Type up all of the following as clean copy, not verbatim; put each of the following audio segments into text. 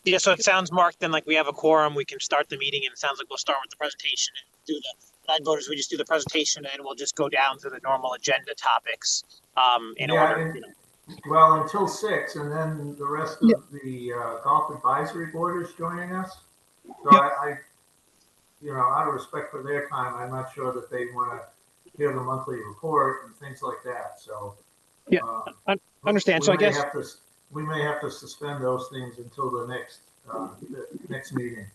Yeah, so it sounds, Mark, then like we have a quorum, we can start the meeting, and it sounds like we'll start with the presentation and do the nine voters. We just do the presentation, and we'll just go down through the normal agenda topics in order. Well, until 6, and then the rest of the golf advisory board is joining us. So I, out of respect for their time, I'm not sure that they want to hear the monthly report and things like that. So yeah, I understand. So I guess we may have to suspend those things until the next meeting.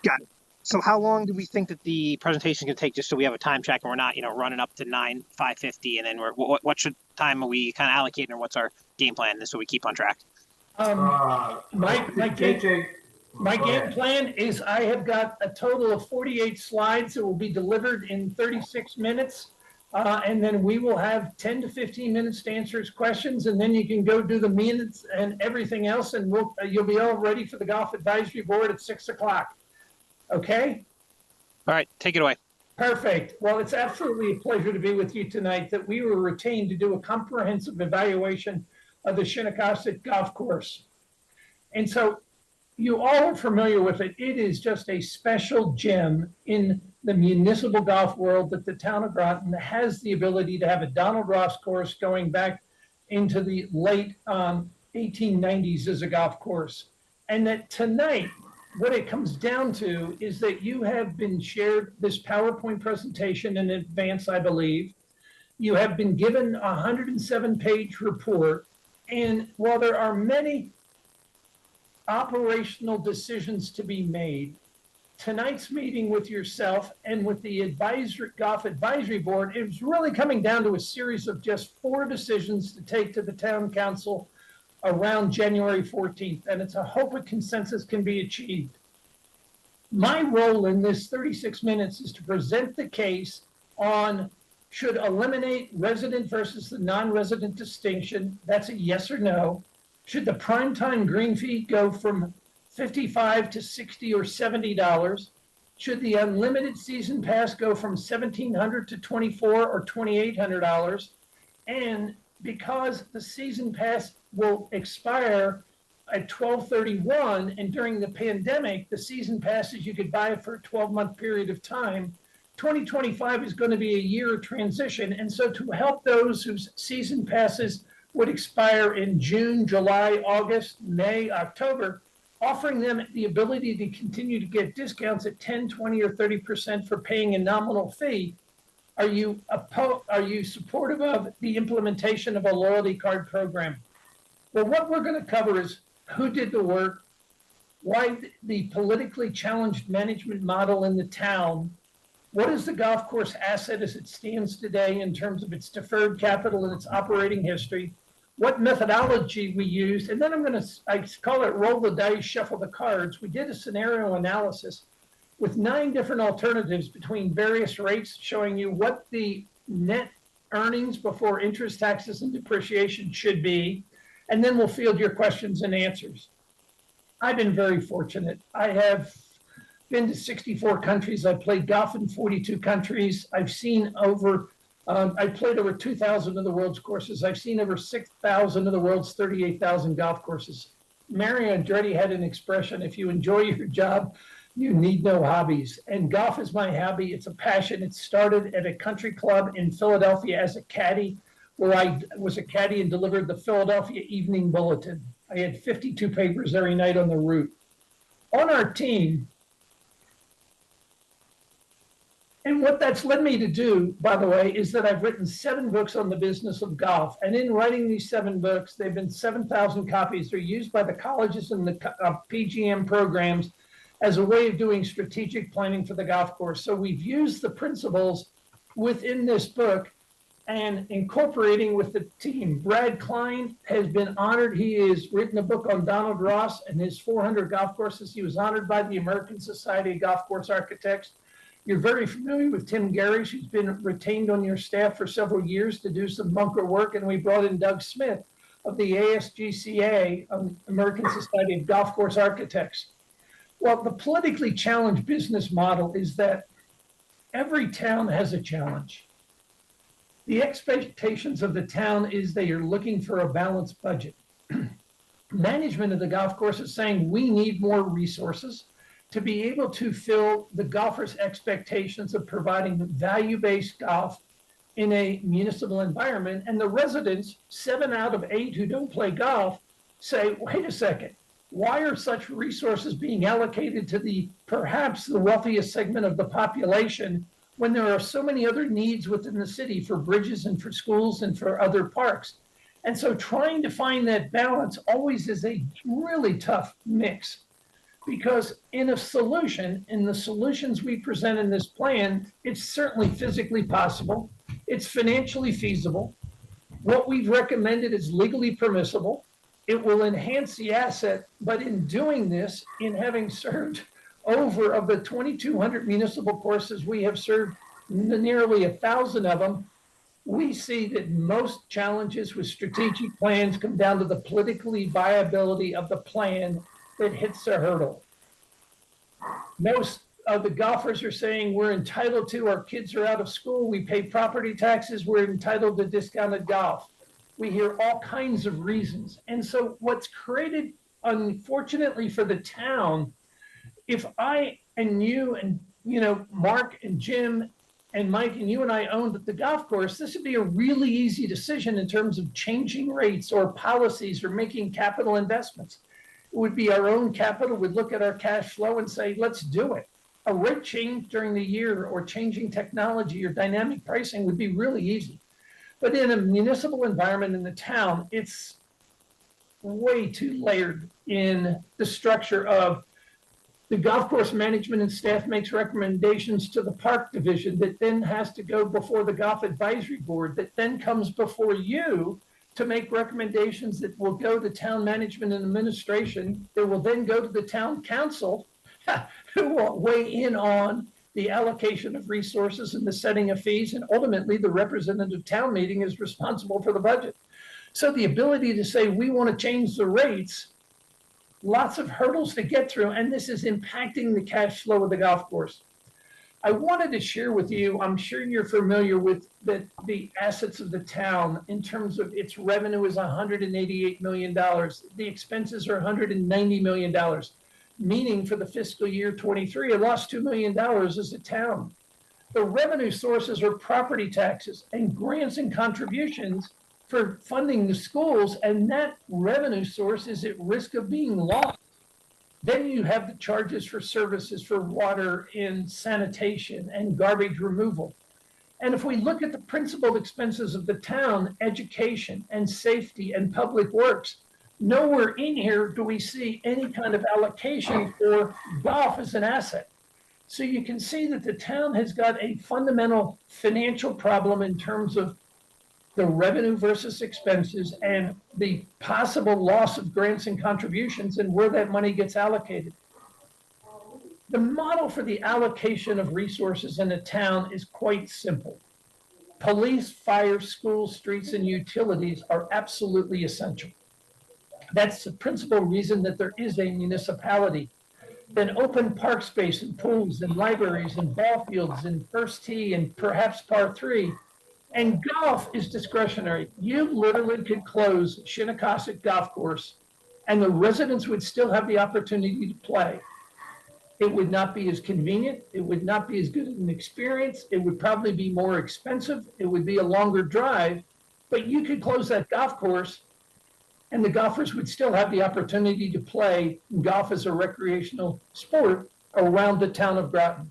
got it. So how long do we think that the presentation can take, just so we have a time check and we're not, running up to 5:50, and then what should time are we kind of allocating, or what's our game plan, so we keep on track? My game plan is I have got a total of 48 slides that will be delivered in 36 minutes. And then we will have 10 to 15 minutes to answer his questions, and then you can go do the minutes and everything else, and you'll be all ready for the golf advisory board at 6 o'clock. Okay? All right, take it away. Perfect. Well, it's absolutely a pleasure to be with you tonight. That we were retained to do a comprehensive evaluation of the Shinnecock Golf Course. And so you all are familiar with it. It is just a special gem in the municipal golf world, that the town of Groton has the ability to have a Donald Ross course going back into the late 1890s as a golf course. And that tonight, what it comes down to is that you have been shared this PowerPoint presentation in advance, I believe. You have been given a 107-page report. And while there are many operational decisions to be made, tonight's meeting with yourself and with the golf advisory board, it was really coming down to a series of just 4 decisions to take to the town council around January 14th. And it's a hope a consensus can be achieved. My role in this 36 minutes is to present the case on should eliminate resident versus the non-resident distinction. That's a yes or no. Should the primetime green fee go from $55 to $60 or $70? Should the unlimited season pass go from $1,700 to $2,400 or $2,800? And because the season pass will expire at 12/31, and during the pandemic, the season passes you could buy for a 12-month period of time, 2025 is going to be a year of transition. And so to help those whose season passes would expire in June, July, August, May, October, offering them the ability to continue to get discounts at 10, 20, or 30% for paying a nominal fee. Are you supportive of the implementation of a loyalty card program? Well, what we're going to cover is who did the work, why the politically challenged management model in the town, what is the golf course asset as it stands today in terms of its deferred capital and its operating history, what methodology we used, and then I call it roll the dice, shuffle the cards. We did a scenario analysis with 9 different alternatives between various rates, showing you what the net earnings before interest, taxes, and depreciation should be, and then we'll field your questions and answers. I've been very fortunate. I have been to 64 countries. I've played golf in 42 countries. I've seen I played over 2,000 of the world's courses. I've seen over 6,000 of the world's 38,000 golf courses. Mario Andretti had an expression: if you enjoy your job, you need no hobbies. And golf is my hobby. It's a passion. It started at a country club in Philadelphia as a caddy, where I was a caddy and delivered the Philadelphia Evening Bulletin. I had 52 papers every night on the route. On our team, and what that's led me to do, by the way, is that I've written 7 books on the business of golf. And in writing these 7 books, they've been 7,000 copies. They're used by the colleges and the PGM programs as a way of doing strategic planning for the golf course. So we've used the principles within this book and incorporating with the team. Brad Klein has been honored. He has written a book on Donald Ross and his 400 golf courses. He was honored by the American Society of Golf Course Architects. You're very familiar with Tim Garish, who's been retained on your staff for several years to do some bunker work. And we brought in Doug Smith of the ASGCA, American Society of Golf Course Architects. Well, the politically challenged business model is that every town has a challenge. The expectations of the town is they are looking for a balanced budget. management of the golf course is saying we need more resources to be able to fill the golfers' expectations of providing value-based golf in a municipal environment. And the residents, 7 out of 8 who don't play golf, say, wait a second, why are such resources being allocated to perhaps the wealthiest segment of the population when there are so many other needs within the city for bridges and for schools and for other parks? And so trying to find that balance always is a really tough mix, because in the solutions we present in this plan, it's certainly physically possible. It's financially feasible. What we've recommended is legally permissible. It will enhance the asset, but in doing this, in having served over of the 2,200 municipal courses, we have served nearly 1,000 of them. We see that most challenges with strategic plans come down to the politically viability of the plan that hits a hurdle. Most of the golfers are saying we're entitled to, our kids are out of school, we pay property taxes, we're entitled to discounted golf. We hear all kinds of reasons. And so what's created, unfortunately for the town, if I and you and, Mark and Jim and Mike and you and I owned the golf course, this would be a really easy decision in terms of changing rates or policies or making capital investments. It would be our own capital. We'd look at our cash flow and say, let's do it. A rate change during the year or changing technology or dynamic pricing would be really easy. But in a municipal environment in the town, it's way too layered in the structure of the golf course management and staff makes recommendations to the park division that then has to go before the golf advisory board, that then comes before you to make recommendations that will go to town management and administration. That will then go to the town council who will weigh in on the allocation of resources and the setting of fees. And ultimately the representative town meeting is responsible for the budget. So the ability to say, we want to change the rates, lots of hurdles to get through, and this is impacting the cash flow of the golf course. I wanted to share with you, I'm sure you're familiar with the assets of the town in terms of its revenue is $188 million. The expenses are $190 million, meaning for the fiscal year 23, it lost $2 million as a town. The revenue sources are property taxes and grants and contributions for funding the schools, and that revenue source is at risk of being lost. Then you have the charges for services for water and sanitation and garbage removal. And if we look at the principal expenses of the town, education and safety and public works, nowhere in here do we see any kind of allocation for golf as an asset. So you can see that the town has got a fundamental financial problem in terms of the revenue versus expenses and the possible loss of grants and contributions and where that money gets allocated. The model for the allocation of resources in a town is quite simple. Police, fire, schools, streets, and utilities are absolutely essential. That's the principal reason that there is a municipality. Then open park space and pools and libraries and ball fields and first tee and perhaps par 3. And golf is discretionary. You literally could close Shinnecock Golf Course and the residents would still have the opportunity to play. It would not be as convenient. It would not be as good an experience. It would probably be more expensive. It would be a longer drive, but you could close that golf course and the golfers would still have the opportunity to play golf as a recreational sport around the town of Groton.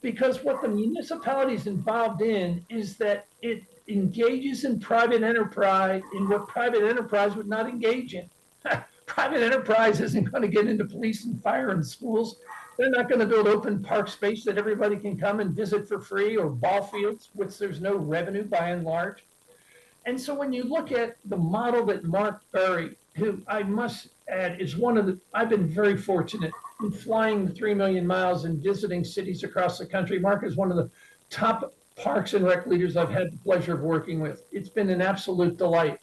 Because what the municipality is involved in is that it engages in private enterprise in what private enterprise would not engage in. Private enterprise isn't going to get into police and fire and schools. They're not going to build open park space that everybody can come and visit for free, or ball fields, which there's no revenue by and large. And so when you look at the model that Mark Berry, who I must add is I've been very fortunate in flying the 3 million miles and visiting cities across the country. Mark is one of the top parks and rec leaders I've had the pleasure of working with. It's been an absolute delight.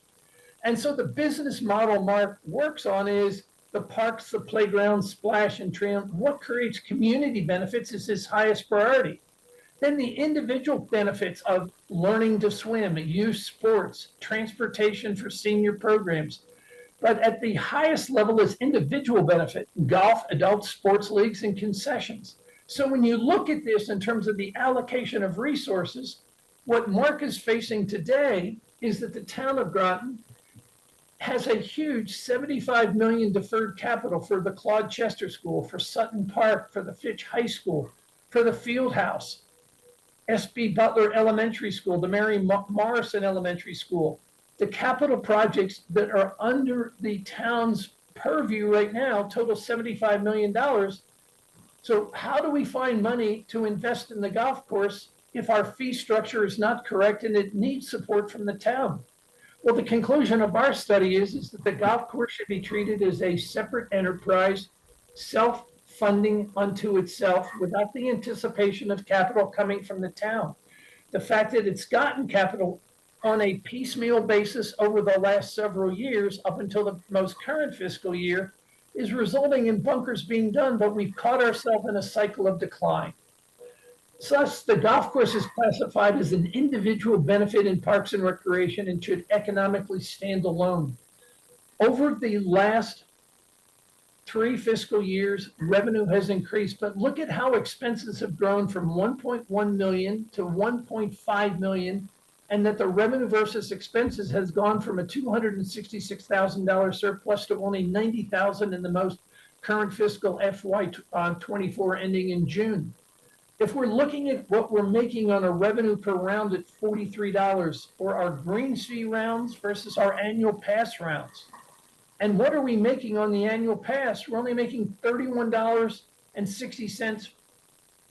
And so the business model Mark works on is the parks, the playgrounds, splash and trim. What creates community benefits is his highest priority. Then the individual benefits of learning to swim, youth sports, transportation for senior programs, But at the highest level is individual benefit, golf, adult sports leagues, and concessions. So when you look at this in terms of the allocation of resources, what Mark is facing today is that the town of Groton has a huge 75 million deferred capital for the Claude Chester School, for Sutton Park, for the Fitch High School, for the Field House, S.B. Butler Elementary School, the Mary Morrison Elementary School. The capital projects that are under the town's purview right now total $75 million. So how do we find money to invest in the golf course if our fee structure is not correct and it needs support from the town? Well, the conclusion of our study is that the golf course should be treated as a separate enterprise, self-funding unto itself without the anticipation of capital coming from the town. The fact that it's gotten capital on a piecemeal basis over the last several years up until the most current fiscal year is resulting in bunkers being done, but we've caught ourselves in a cycle of decline. Thus, the golf course is classified as an individual benefit in Parks and Recreation and should economically stand alone. Over the last 3 fiscal years, revenue has increased, but look at how expenses have grown from 1.1 million to 1.5 million, and that the revenue versus expenses has gone from a $266,000 surplus to only $90,000 in the most current fiscal FY24 ending in June. If we're looking at what we're making on a revenue per round at $43 or our greens fee rounds versus our annual pass rounds, and what are we making on the annual pass? We're only making $31.60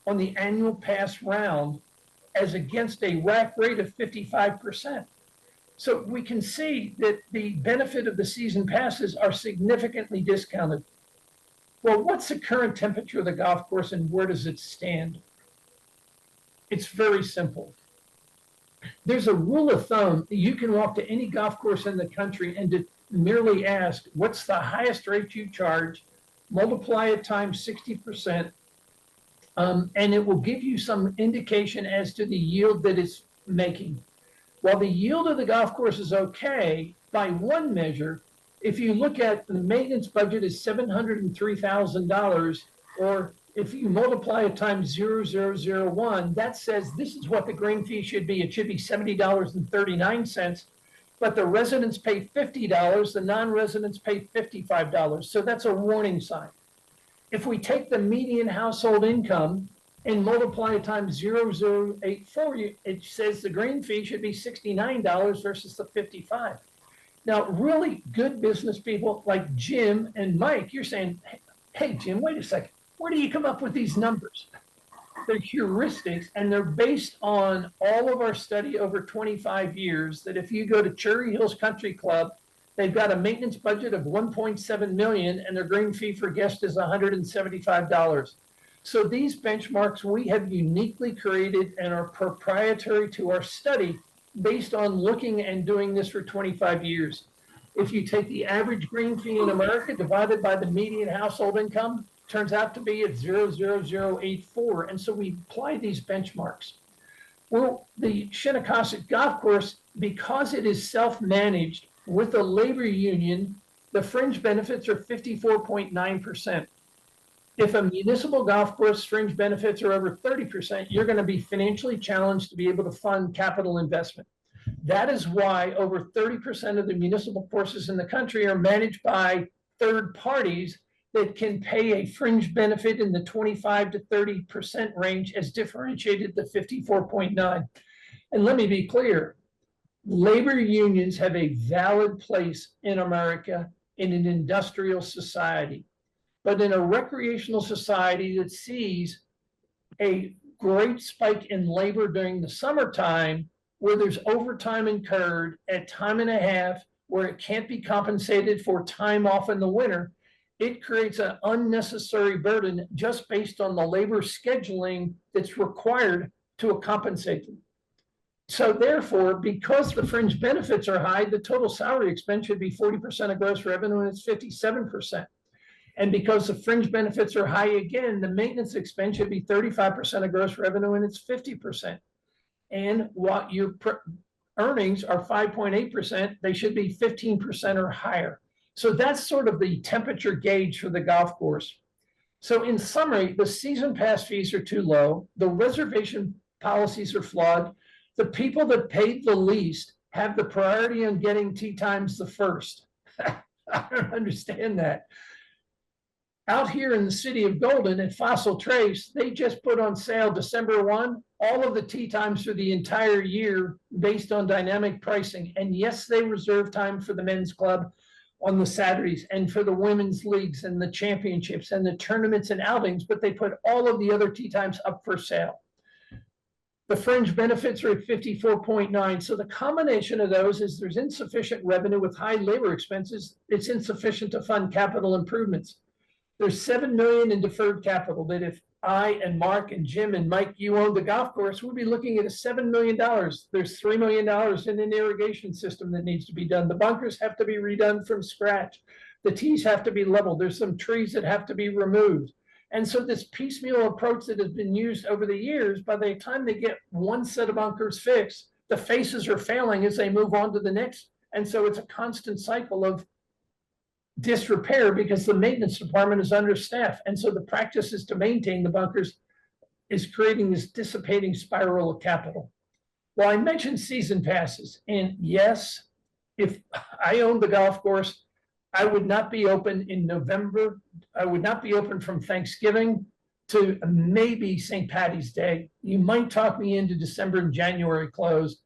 on the annual pass round as against a rack rate of 55%. So we can see that the benefit of the season passes are significantly discounted. Well, what's the current temperature of the golf course and where does it stand? It's very simple. There's a rule of thumb. You can walk to any golf course in the country and merely ask, what's the highest rate you charge, multiply it times 60%, and it will give you some indication as to the yield that it's making. While the yield of the golf course is okay, by one measure, if you look at the maintenance budget is $703,000, or if you multiply it times 0.0001, that says this is what the green fee should be. It should be $70.39, but the residents pay $50, the non-residents pay $55. So that's a warning sign. If we take the median household income and multiply it times 0.084, it says the green fee should be $69 versus the $55. Now, really good business people like Jim and Mike, you're saying, hey, Jim, wait a second. Where do you come up with these numbers? They're heuristics, and they're based on all of our study over 25 years, that if you go to Cherry Hills Country Club, they've got a maintenance budget of 1.7 million, and their green fee for guests is $175. So these benchmarks we have uniquely created and are proprietary to our study based on looking and doing this for 25 years. If you take the average green fee in America divided by the median household income, turns out to be at 0.00084. And so we apply these benchmarks. Well, the Shinnecock Golf Course, because it is self-managed with a labor union, the fringe benefits are 54.9%. If a municipal golf course fringe benefits are over 30%, you're going to be financially challenged to be able to fund capital investment. That is why over 30% of the municipal courses in the country are managed by third parties that can pay a fringe benefit in the 25 to 30% range as differentiated to 54.9. And let me be clear, labor unions have a valid place in America in an industrial society. But in a recreational society that sees a great spike in labor during the summertime, where there's overtime incurred at time and a half, where it can't be compensated for time off in the winter, it creates an unnecessary burden just based on the labor scheduling that's required to compensate them. So therefore, because the fringe benefits are high, the total salary expense should be 40% of gross revenue, and it's 57%. And because the fringe benefits are high again, the maintenance expense should be 35% of gross revenue, and it's 50%. And what your earnings are 5.8%, they should be 15% or higher. So that's sort of the temperature gauge for the golf course. So in summary, the season pass fees are too low. The reservation policies are flawed. The people that paid the least have the priority on getting tee times the first. I don't understand that. Out here in the city of Golden at Fossil Trace, they just put on sale December 1, all of the tee times for the entire year based on dynamic pricing. And yes, they reserve time for the men's club on the Saturdays and for the women's leagues and the championships and the tournaments and outings, but they put all of the other tee times up for sale. The fringe benefits are at 54.9. So the combination of those is there's insufficient revenue with high labor expenses. It's insufficient to fund capital improvements. There's $7 million in deferred capital that if I and Mark and Jim and Mike, you own the golf course, we'll be looking at a $7 million. There's $3 million in an irrigation system that needs to be done. The bunkers have to be redone from scratch. The tees have to be leveled. There's some trees that have to be removed. And so this piecemeal approach that has been used over the years, by the time they get one set of bunkers fixed, the faces are failing as they move on to the next. And so it's a constant cycle of disrepair because the maintenance department is understaffed. And so the practice is to maintain the bunkers is creating this dissipating spiral of capital. Well, I mentioned season passes. And yes, if I owned the golf course, I would not be open in November. I would not be open from Thanksgiving to maybe St. Patty's Day. You might talk me into December and January close,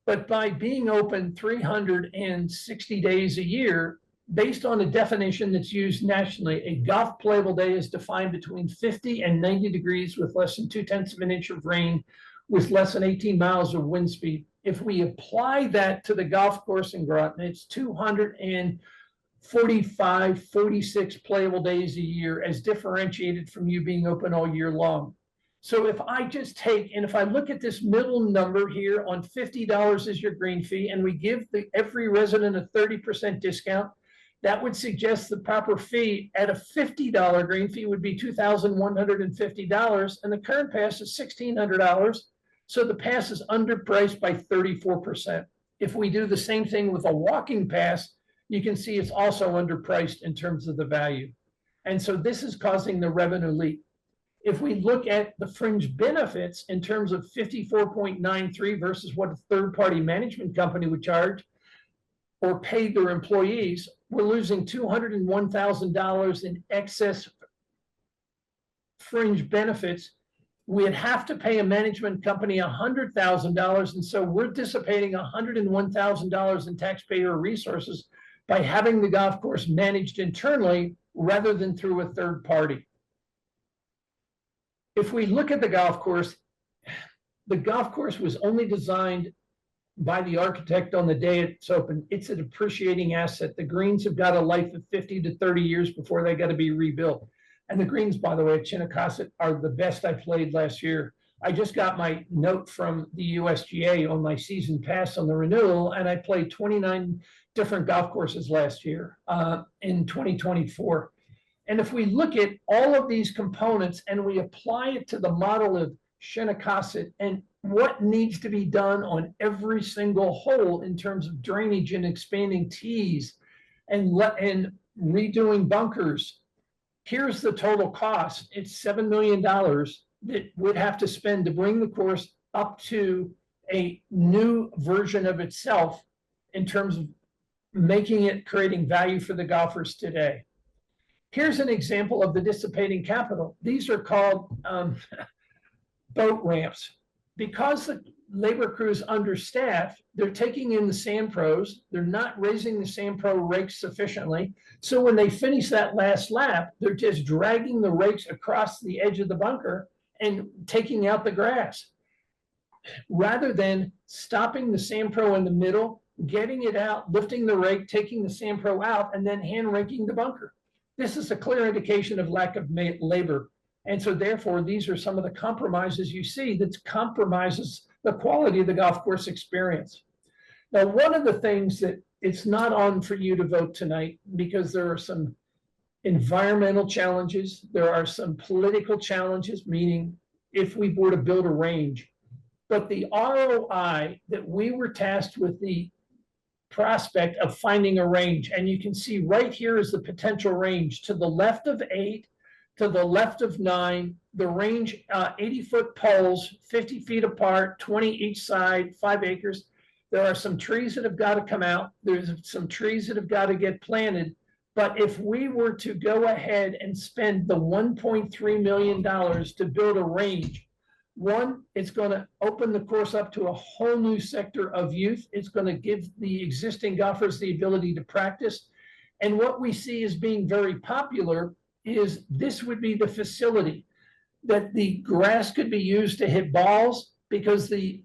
but by being open 360 days a year, based on a definition that's used nationally, a golf playable day is defined between 50 and 90 degrees with less than 2/10 of an inch of rain, with less than 18 miles of wind speed. If we apply that to the golf course in Groton, it's 245, 46 playable days a year as differentiated from you being open all year long. So if I just take, and if I look at this middle number here on $50 as your green fee, and we give every resident a 30% discount, that would suggest the proper fee at a $50 green fee would be $2,150, and the current pass is $1,600. So the pass is underpriced by 34%. If we do the same thing with a walking pass, you can see it's also underpriced in terms of the value. And so this is causing the revenue leak. If we look at the fringe benefits in terms of 54.93 versus what a third-party management company would charge or pay their employees, we're losing $201,000 in excess fringe benefits. We'd have to pay a management company $100,000, and so we're dissipating $101,000 in taxpayer resources by having the golf course managed internally rather than through a third party. If we look at the golf course was only designed by the architect on the day it's open. It's a depreciating asset. The greens have got a life of 50 to 30 years before they got to be rebuilt. And the greens, by the way, at Connecticut are the best I played last year. I just got my note from the USGA on my season pass on the renewal, and I played 29 different golf courses last year in 2024. And if we look at all of these components and we apply it to the model of Shinnecock and what needs to be done on every single hole in terms of drainage and expanding tees and redoing bunkers, here's the total cost. It's $7 million that would have to spend to bring the course up to a new version of itself in terms of making it creating value for the golfers today. Here's an example of the dissipating capital. These are called boat ramps. Because the labor crew is understaffed, they're taking in the sand pros. They're not raising the sand pro rakes sufficiently. So when they finish that last lap, they're just dragging the rakes across the edge of the bunker and taking out the grass. Rather than stopping the sand pro in the middle, getting it out, lifting the rake, taking the sand pro out, and then hand raking the bunker. This is a clear indication of lack of labor. And so therefore, these are some of the compromises you see that compromises the quality of the golf course experience. Now, one of the things that it's not on for you to vote tonight because there are some environmental challenges, there are some political challenges, meaning if we were to build a range, but the ROI that we were tasked with the prospect of finding a range. And you can see right here is the potential range to the left of 8, to the left of 9, the range 80-foot poles, 50 feet apart, 20 each side, 5 acres. There are some trees that have got to come out. There's some trees that have got to get planted. But if we were to go ahead and spend the $1.3 million to build a range, one, it's going to open the course up to a whole new sector of youth. It's going to give the existing golfers the ability to practice. And what we see as being very popular is this would be the facility that the grass could be used to hit balls, because the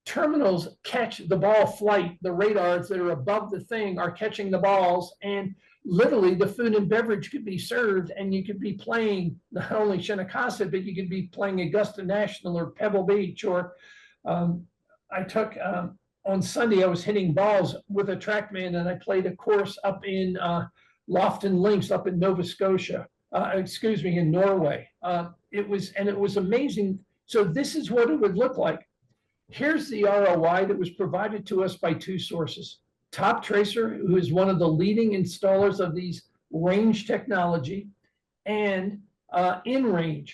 terminals catch the ball flight. The radars that are above the thing are catching the balls, and literally the food and beverage could be served, and you could be playing not only Shinnecock, but you could be playing Augusta National or Pebble Beach. Or I took on Sunday, I was hitting balls with a TrackMan, and I played a course up in Lofton Links up in Nova Scotia, in Norway. It was amazing. So this is what it would look like. Here's the ROI that was provided to us by 2 sources. Top Tracer, who is one of the leading installers of these range technology, and InRange.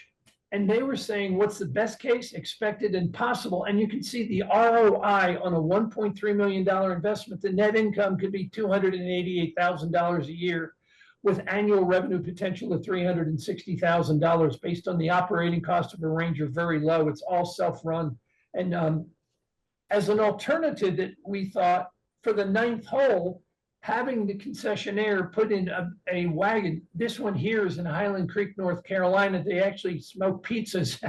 And they were saying, what's the best case, expected, and possible? And you can see the ROI on a $1.3 million investment. The net income could be $288,000 a year, with annual revenue potential of $360,000 based on the operating cost of a range are very low. It's all self-run. And as an alternative that we thought for the 9th hole, having the concessionaire put in a wagon. This one here is in Highland Creek, North Carolina. They actually smoke pizzas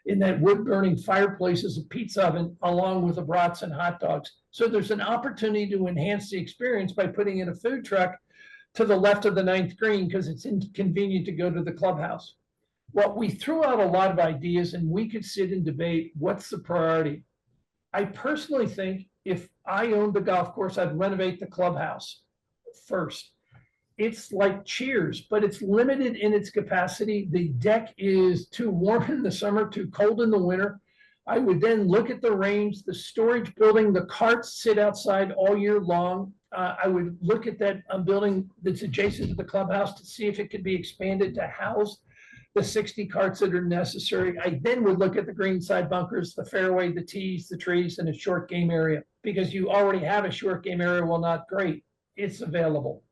in that wood-burning fireplace as a pizza oven, along with the brats and hot dogs. So there's an opportunity to enhance the experience by putting in a food truck to the left of the 9th green, because it's inconvenient to go to the clubhouse. Well, we threw out a lot of ideas, and we could sit and debate what's the priority. I personally think if I owned the golf course, I'd renovate the clubhouse first. It's like Cheers, but it's limited in its capacity. The deck is too warm in the summer, too cold in the winter. I would then look at the range, the storage building, the carts sit outside all year long. I would look at that building that's adjacent to the clubhouse to see if it could be expanded to house the 60 carts that are necessary. I then would look at the greenside bunkers, the fairway, the tees, the trees, and a short game area, because you already have a short game area. Well, not great. It's available.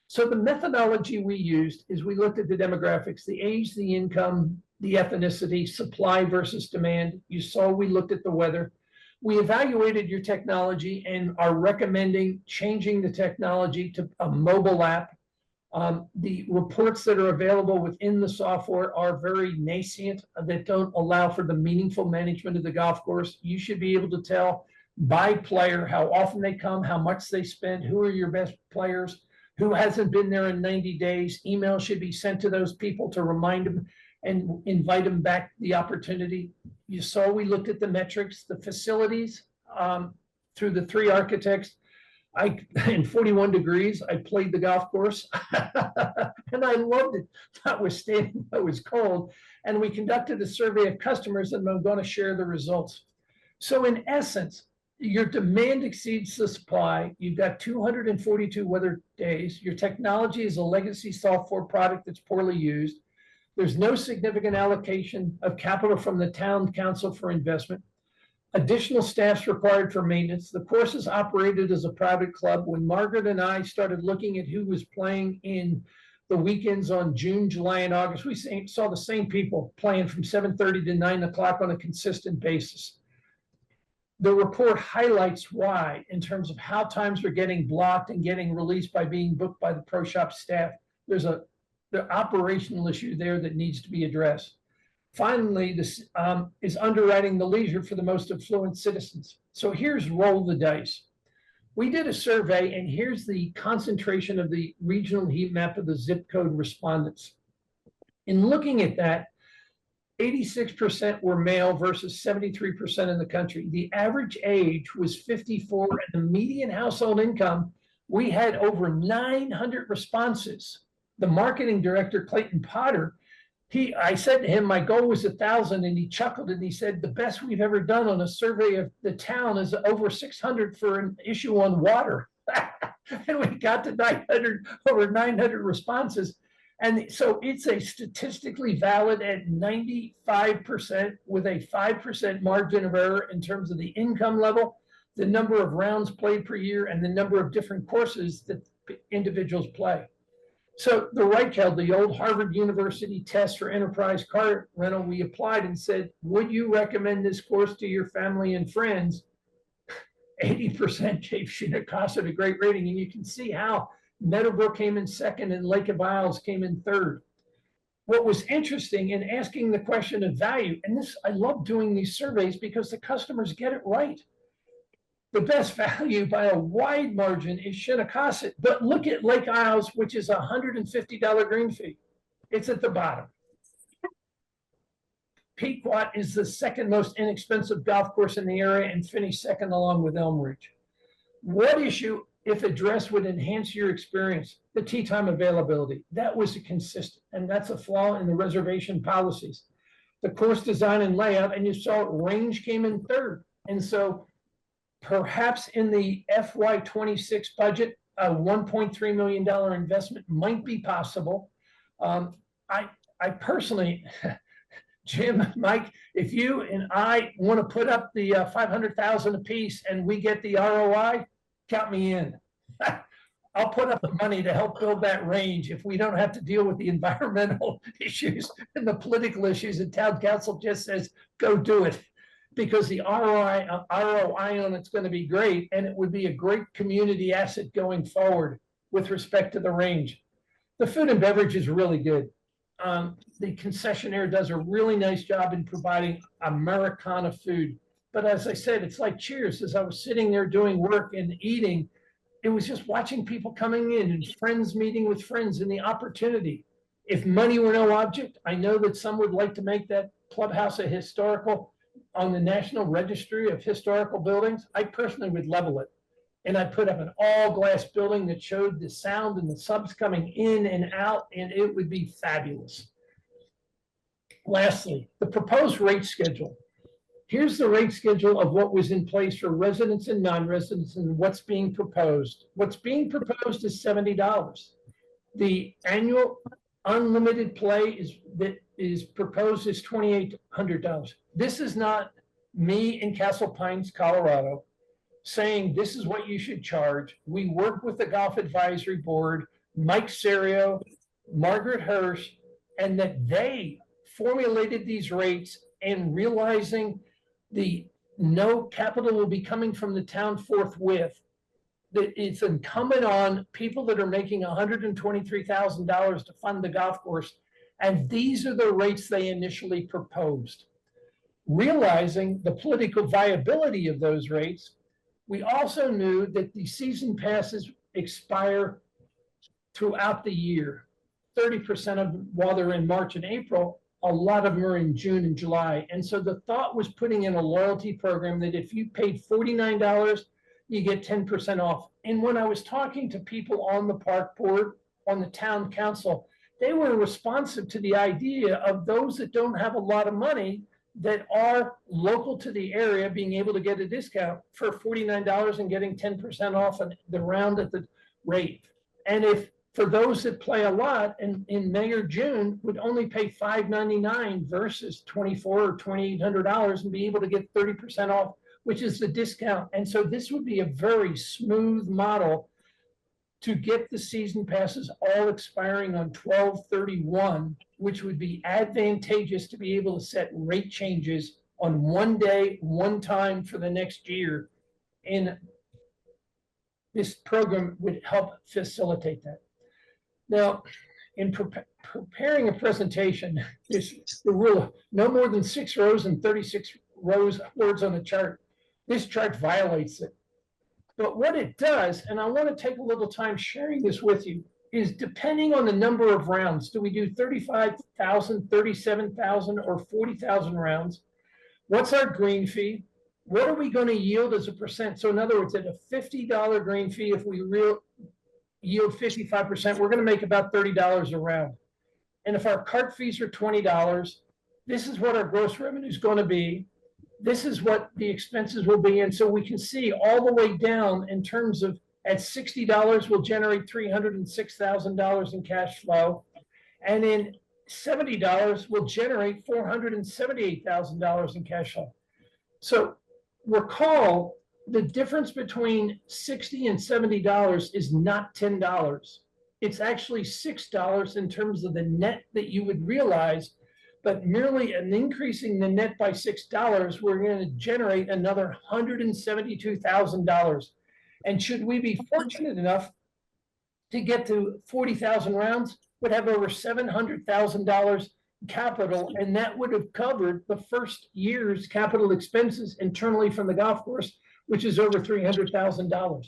So the methodology we used is we looked at the demographics, the age, the income, the ethnicity, supply versus demand. You saw we looked at the weather. We evaluated your technology and are recommending changing the technology to a mobile app. The reports that are available within the software are very nascent, that don't allow for the meaningful management of the golf course. You should be able to tell by player how often they come, how much they spend, who are your best players, who hasn't been there in 90 days. Email should be sent to those people to remind them and invite them back the opportunity. You saw we looked at the metrics, the facilities, through the 3 architects. In 41 degrees, I played the golf course and I loved it, notwithstanding it was cold. And we conducted a survey of customers, and I'm going to share the results. So in essence, your demand exceeds the supply. You've got 242 weather days. Your technology is a legacy software product that's poorly used. There's no significant allocation of capital from the town council for investment. Additional staff's required for maintenance. The course is operated as a private club. When Margaret and I started looking at who was playing in the weekends on June, July, and August, we saw the same people playing from 7:30 to 9 o'clock on a consistent basis. The report highlights why, in terms of how times are getting blocked and getting released by being booked by the pro shop staff. There's the operational issue there that needs to be addressed. Finally, this is underwriting the leisure for the most affluent citizens. So here's roll the dice. We did a survey, and here's the concentration of the regional heat map of the zip code respondents. In looking at that, 86% were male versus 73% in the country. The average age was 54, and the median household income, we had over 900 responses. The marketing director, Clayton Potter, I said to him, my goal was 1,000, and he chuckled and he said, the best we've ever done on a survey of the town is over 600 for an issue on water. And we got to 900, over 900 responses. And so it's a statistically valid at 95% with a 5% margin of error in terms of the income level, the number of rounds played per year, and the number of different courses that individuals play. So the Reichheld, the old Harvard University test for enterprise car rental, we applied and said, would you recommend this course to your family and friends? 80% gave Shinnecock a great rating. And you can see how Meadowbrook came in second and Lake of Isles came in third. What was interesting in asking the question of value, and this, I love doing these surveys because the customers get it right. The best value by a wide margin is Shinnecock, but look at Lake Isles, which is a $150 green fee. It's at the bottom. Pequot is the second most inexpensive golf course in the area and finished second along with Elm Ridge. What issue, if addressed, would enhance your experience? The tee time availability. That was consistent, and that's a flaw in the reservation policies. The course design and layout, and you saw range came in third. And so perhaps in the FY26 budget, a $1.3 million investment might be possible. I personally, Jim, Mike, if you and I want to put up the 500,000 apiece and we get the ROI, count me in. I'll put up the money to help build that range if we don't have to deal with the environmental issues and the political issues. And town council just says, go do it. Because the ROI on it's going to be great, and it would be a great community asset going forward with respect to the range. The food and beverage is really good. The concessionaire does a really nice job in providing Americana food. But as I said, it's like Cheers. As I was sitting there doing work and eating, it was just watching people coming in and friends meeting with friends and the opportunity. If money were no object, I know that some would like to make that clubhouse a historical on the National Registry of Historical Buildings. I personally would level it. And I'd put up an all glass building that showed the sound and the subs coming in and out, and it would be fabulous. Lastly, the proposed rate schedule. Here's the rate schedule of what was in place for residents and non-residents and what's being proposed. What's being proposed is $70. The annual unlimited play is proposed is $2,800. This is not me in Castle Pines, Colorado, saying this is what you should charge. We work with the Golf Advisory Board, Mike Serio, Margaret Hirsch, and that they formulated these rates and realizing the no capital will be coming from the town forthwith, that it's incumbent on people that are making $123,000 to fund the golf course. And these are the rates they initially proposed. Realizing the political viability of those rates, we also knew that the season passes expire throughout the year. 30% of them, while they're in March and April, a lot of them are in June and July. And so the thought was putting in a loyalty program that if you paid $49, you get 10% off. And when I was talking to people on the park board, on the town council, they were responsive to the idea of those that don't have a lot of money that are local to the area being able to get a discount for $49 and getting 10% off on the round at the rate. And if for those that play a lot in May or June would only pay $599 versus $2,400 or $2,800 and be able to get 30% off, which is the discount. And so this would be a very smooth model to get the season passes all expiring on 12/31, which would be advantageous to be able to set rate changes on one day, one time for the next year. And this program would help facilitate that. Now, in preparing a presentation, there's the rule, no more than 6 rows and 36 rows words on the chart. This chart violates it. But what it does, and I want to take a little time sharing this with you, is depending on the number of rounds, do we do 35,000, 37,000, or 40,000 rounds? What's our green fee? What are we going to yield as a percent? So in other words, at a $50 green fee, if we yield 55%, we're going to make about $30 a round. And if our cart fees are $20, this is what our gross revenue is going to be. This is what the expenses will be. And so we can see all the way down in terms of at $60, we'll generate $306,000 in cash flow. And in $70, we'll generate $478,000 in cash flow. So recall, the difference between $60 and $70 is not $10. It's actually $6 in terms of the net that you would realize, but merely an increasing the net by $6, we're going to generate another $172,000. And should we be fortunate enough to get to 40,000 rounds, would have over $700,000 capital, and that would have covered the first year's capital expenses internally from the golf course, which is over $300,000.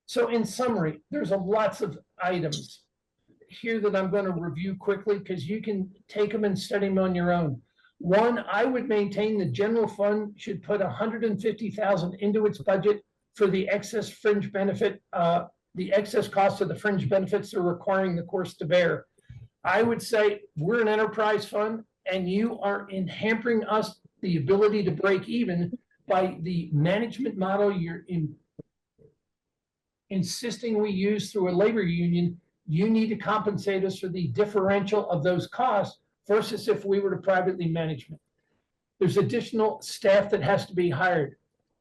So in summary, there's lots of items here that I'm going to review quickly because you can take them and study them on your own. One, I would maintain the general fund should put $150,000 into its budget for the excess fringe benefit, the excess cost of the fringe benefits they're requiring the course to bear. I would say we're an enterprise fund and you are hampering us the ability to break even by the management model you're insisting we use through a labor union. You need to compensate us for the differential of those costs versus if we were to privately management. There's additional staff that has to be hired.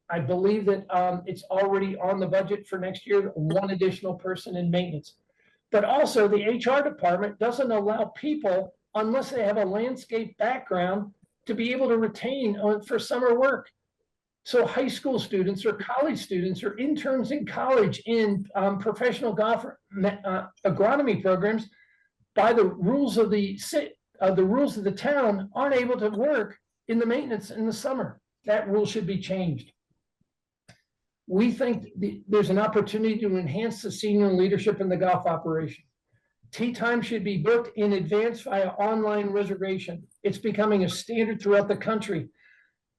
I believe that it's already on the budget for next year, one additional person in maintenance. But also the HR department doesn't allow people, unless they have a landscape background, to be able to retain for summer work. So high school students or college students or interns in college in professional golf agronomy programs, by the rules of the town, aren't able to work in the maintenance in the summer. That rule should be changed. We think there's an opportunity to enhance the senior leadership in the golf operation. Tee time should be booked in advance via online reservation. It's becoming a standard throughout the country.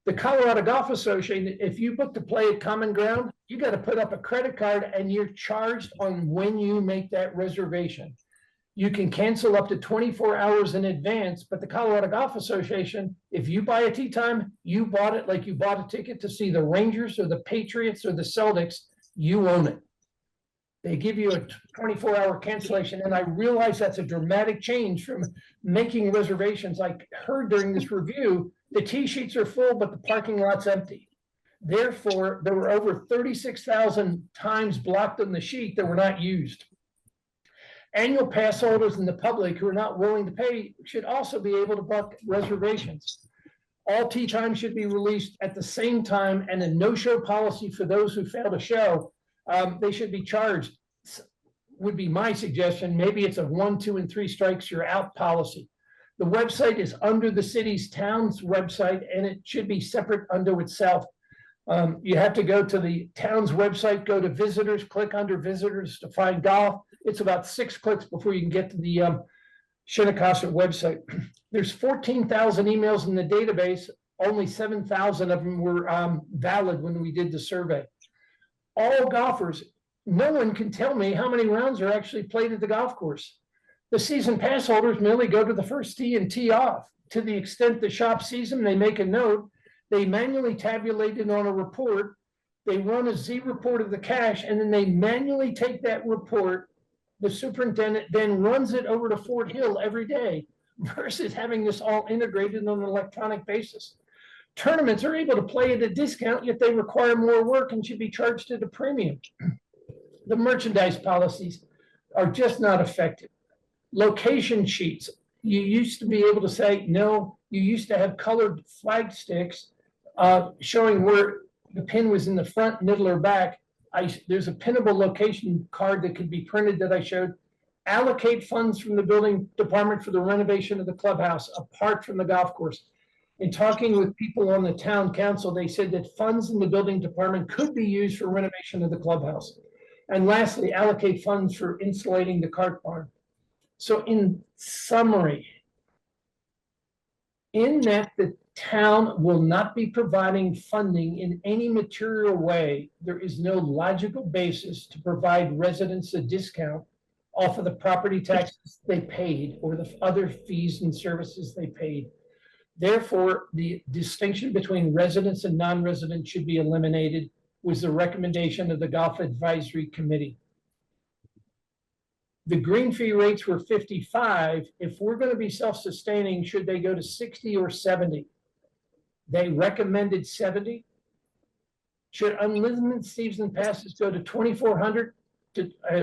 The Colorado Golf Association, if you book to play at Common Ground, you got to put up a credit card and you're charged on when you make that reservation. You can cancel up to 24 hours in advance, but the Colorado Golf Association, if you buy a tee time, you bought it like you bought a ticket to see the Rangers or the Patriots or the Celtics, you own it. They give you a 24-hour cancellation, and I realize that's a dramatic change from making reservations. I heard during this review, the tee sheets are full, but the parking lot's empty. Therefore, there were over 36,000 times blocked on the sheet that were not used. Annual pass holders and the public who are not willing to pay should also be able to book reservations. All tee times should be released at the same time, and a no-show policy for those who fail to show. They should be charged, would be my suggestion. Maybe it's a 1, 2, and 3 strikes, you're out policy. The website is under the town's website, and it should be separate unto itself. You have to go to the town's website, go to visitors, click under visitors to find golf. It's about 6 clicks before you can get to the Shinnecock website. There's 14,000 emails in the database. Only 7,000 of them were valid when we did the survey. All golfers, no one can tell me how many rounds are actually played at the golf course. The season pass holders merely go to the first tee and tee off. To the extent the shop sees them, they make a note. They manually tabulate it on a report. They run a Z report of the cash, and then they manually take that report. The superintendent then runs it over to Fort Hill every day versus having this all integrated on an electronic basis. Tournaments are able to play at a discount, yet they require more work and should be charged at a premium. The merchandise policies are just not effective. Location sheets. You used to be able to say, no, you used to have colored flag sticks showing where the pin was in the front, middle, or back. There's a pinnable location card that could be printed that I showed. Allocate funds from the building department for the renovation of the clubhouse apart from the golf course. In talking with people on the town council, they said that funds in the building department could be used for renovation of the clubhouse. And lastly, allocate funds for insulating the cart barn. So in summary, in that the town will not be providing funding in any material way, there is no logical basis to provide residents a discount off of the property taxes they paid or the other fees and services they paid. Therefore, the distinction between residents and non-residents should be eliminated, was the recommendation of the Golf Advisory Committee. The green fee rates were 55. If we're going to be self-sustaining, should they go to 60 or 70? They recommended 70. Should unlimited season passes go to 2,400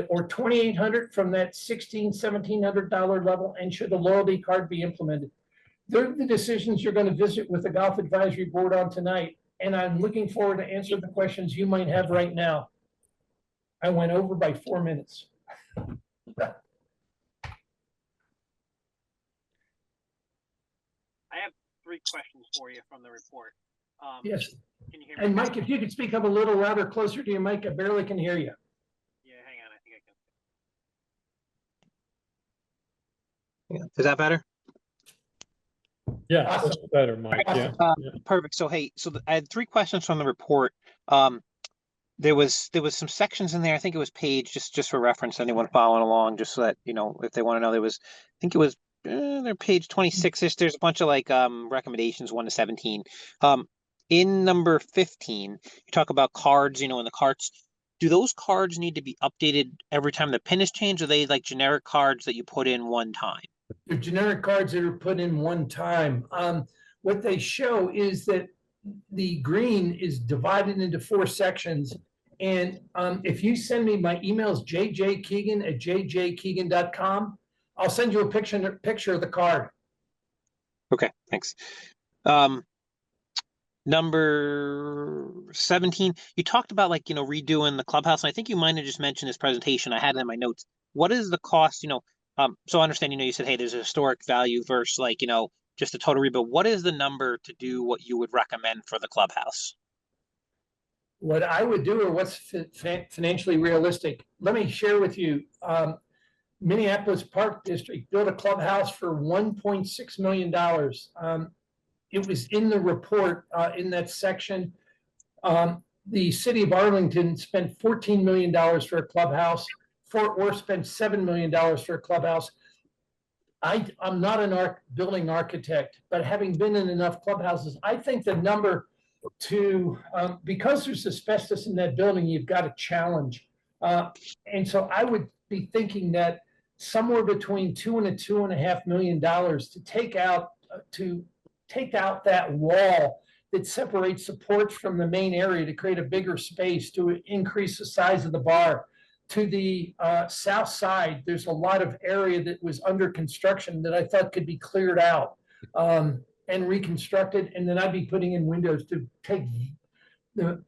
or 2,800 from that $1,700 level? And should a loyalty card be implemented? They're the decisions you're going to visit with the Golf Advisory Board on tonight. And I'm looking forward to answer the questions you might have right now. I went over by 4 minutes. I have 3 questions for you from the report. Yes. Can you hear me? And Mike, if you could speak up a little louder, closer to your mic, I barely can hear you. Yeah, hang on. I think I can. Yeah. Is that better? Yeah, Awesome. that's better, Mike. Yeah. Perfect. So, hey, I had 3 questions from the report. There was some sections in there. I think it was page, just for reference, anyone following along, just so that, you know, if they want to know, there was, I think it was, they're page 26-ish. There's a bunch of like recommendations 1 to 17. In number 15, you talk about cards, you know, in the carts. Do those cards need to be updated every time the pin is changed? Or are they like generic cards that you put in one time? They're generic cards that are put in one time. What they show is that the green is divided into 4 sections. And if you send me my emails, jjkeegan@jjkeegan.com, I'll send you a picture of the card. Okay, thanks. Number 17, you talked about, like, you know, redoing the clubhouse. And I think you might have just mentioned this presentation. I had it in my notes. What is the cost, you know? So I understand, you know, you said, hey, there's a historic value versus, like, you know, just a total rebuild. What is the number to do what you would recommend for the clubhouse? What I would do, or what's financially realistic. Let me share with you. Minneapolis Park District built a clubhouse for $1.6 million. It was in the report in that section. The city of Arlington spent $14 million for a clubhouse. Fort Worth spent $7 million for a clubhouse. I'm not an building architect, but having been in enough clubhouses, I think the number to, because there's asbestos in that building, you've got a challenge. And so I would be thinking that somewhere between $2 and $2.5 million to take out that wall that separates supports from the main area to create a bigger space, to increase the size of the bar. To the south side, there's a lot of area that was under construction that I thought could be cleared out and reconstructed. And then I'd be putting in windows to take the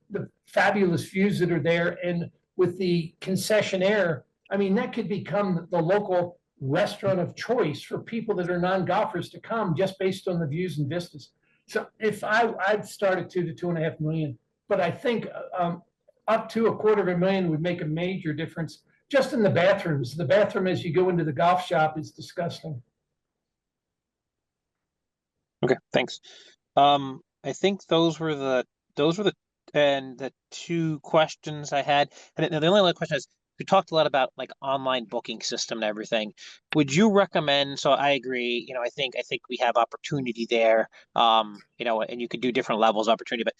fabulous views that are there. And with the concessionaire, I mean, that could become the local restaurant of choice for people that are non-golfers to come just based on the views and vistas. So if I'd start at 2 to 2.5 million, but I think up to $250,000 would make a major difference just in the bathrooms. The bathroom as you go into the golf shop is disgusting. Okay, thanks. I think those were the 2 questions I had. And the only other question is, we talked a lot about like online booking system and everything. Would you recommend? So I agree. You know, I think we have opportunity there. You know, and you could do different levels of opportunity. But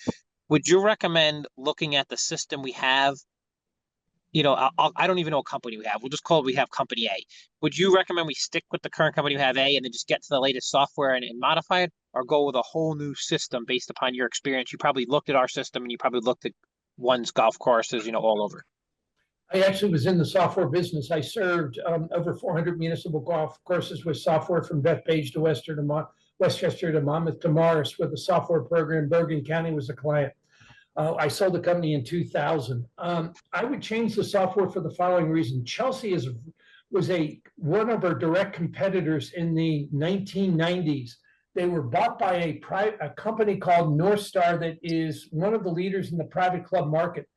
would you recommend looking at the system we have? You know, I don't even know what company we have. We'll just call it, we have company A. Would you recommend we stick with the current company we have A and then just get to the latest software and modify it, or go with a whole new system based upon your experience? You probably looked at our system and you probably looked at one's golf courses, you know, all over. I actually was in the software business. I served over 400 municipal golf courses with software from Bethpage to Westchester to Monmouth to Morris with a software program. Bergen County was a client. I sold the company in 2000. I would change the software for the following reason. Chelsea was one of our direct competitors in the 1990s. They were bought by a company called North Star that is one of the leaders in the private club market.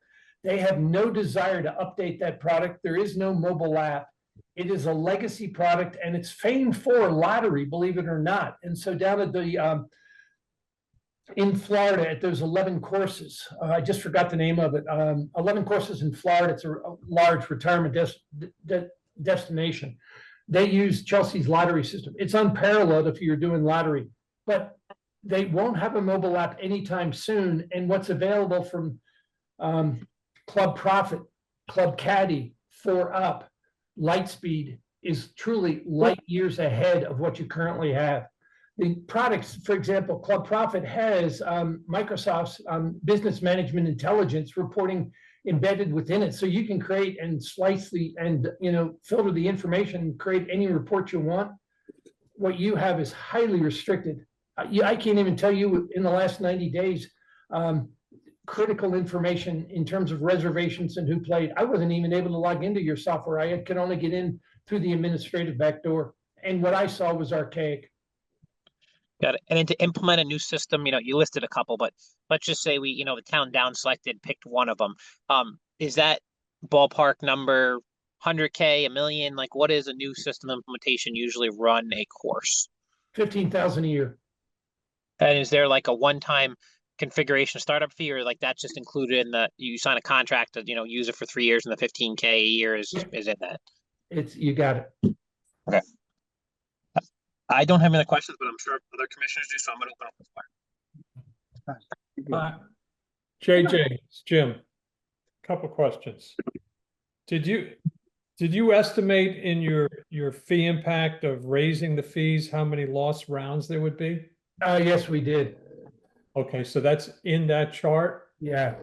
They have no desire to update that product. There is no mobile app. It is a legacy product, and it's famed for lottery, believe it or not. And so down at the in Florida, at those 11 courses, I just forgot the name of it. 11 courses in Florida. It's a large retirement destination. They use Chelsea's lottery system. It's unparalleled if you're doing lottery, but they won't have a mobile app anytime soon. And what's available from Club Profit, Club Caddy, 4Up, Lightspeed is truly light years ahead of what you currently have. The products, for example, Club Profit has Microsoft's business management intelligence reporting embedded within it, so you can create and slice filter the information and create any report you want. What you have is highly restricted. I can't even tell you in the last 90 days critical information in terms of reservations and who played. I wasn't even able to log into your software. I could only get in through the administrative back door, and what I saw was archaic. Got it. And then to implement a new system, you listed a couple, but let's just say the town down selected, picked one of them. Is that ballpark number 100K, a million? Like, what is a new system implementation usually run a course? 15,000 a year. And is there like a one-time configuration startup fee, or like that's just included in you sign a contract to, use it for 3 years and the 15K a year is in that? You got it. Okay. I don't have any questions, but I'm sure other commissioners do, so I'm going to open up the floor. JJ, it's Jim. Couple questions. Did you estimate in your fee impact of raising the fees how many lost rounds there would be? Yes, we did. Okay, so that's in that chart? Yeah.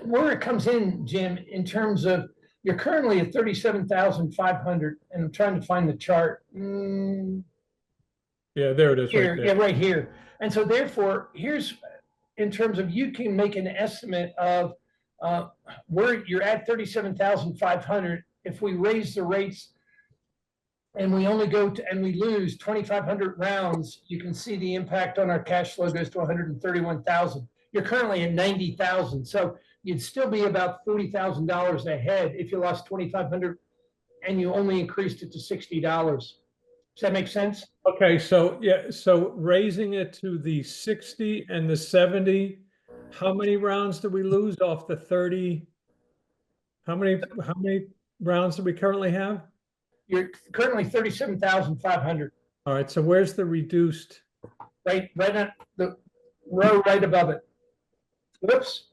Where it comes in, Jim, in terms of you're currently at 37,500, and I'm trying to find the chart. Yeah, there it is. Here, right there. yeah, right here. And so therefore, here's in terms of you can make an estimate of where you're at 37,500. If we raise the rates and we only and we lose 2,500 rounds, you can see the impact on our cash flow goes to 131,000. You're currently at 90,000. So you'd still be about $40,000 ahead if you lost 2,500 and you only increased it to $60. Does that make sense? Okay, so yeah, so raising it to the 60 and the 70, how many rounds do we lose off the 30? How many rounds do we currently have? You're currently 37,500. All right, so where's the reduced? Right on the row right above it. Whoops.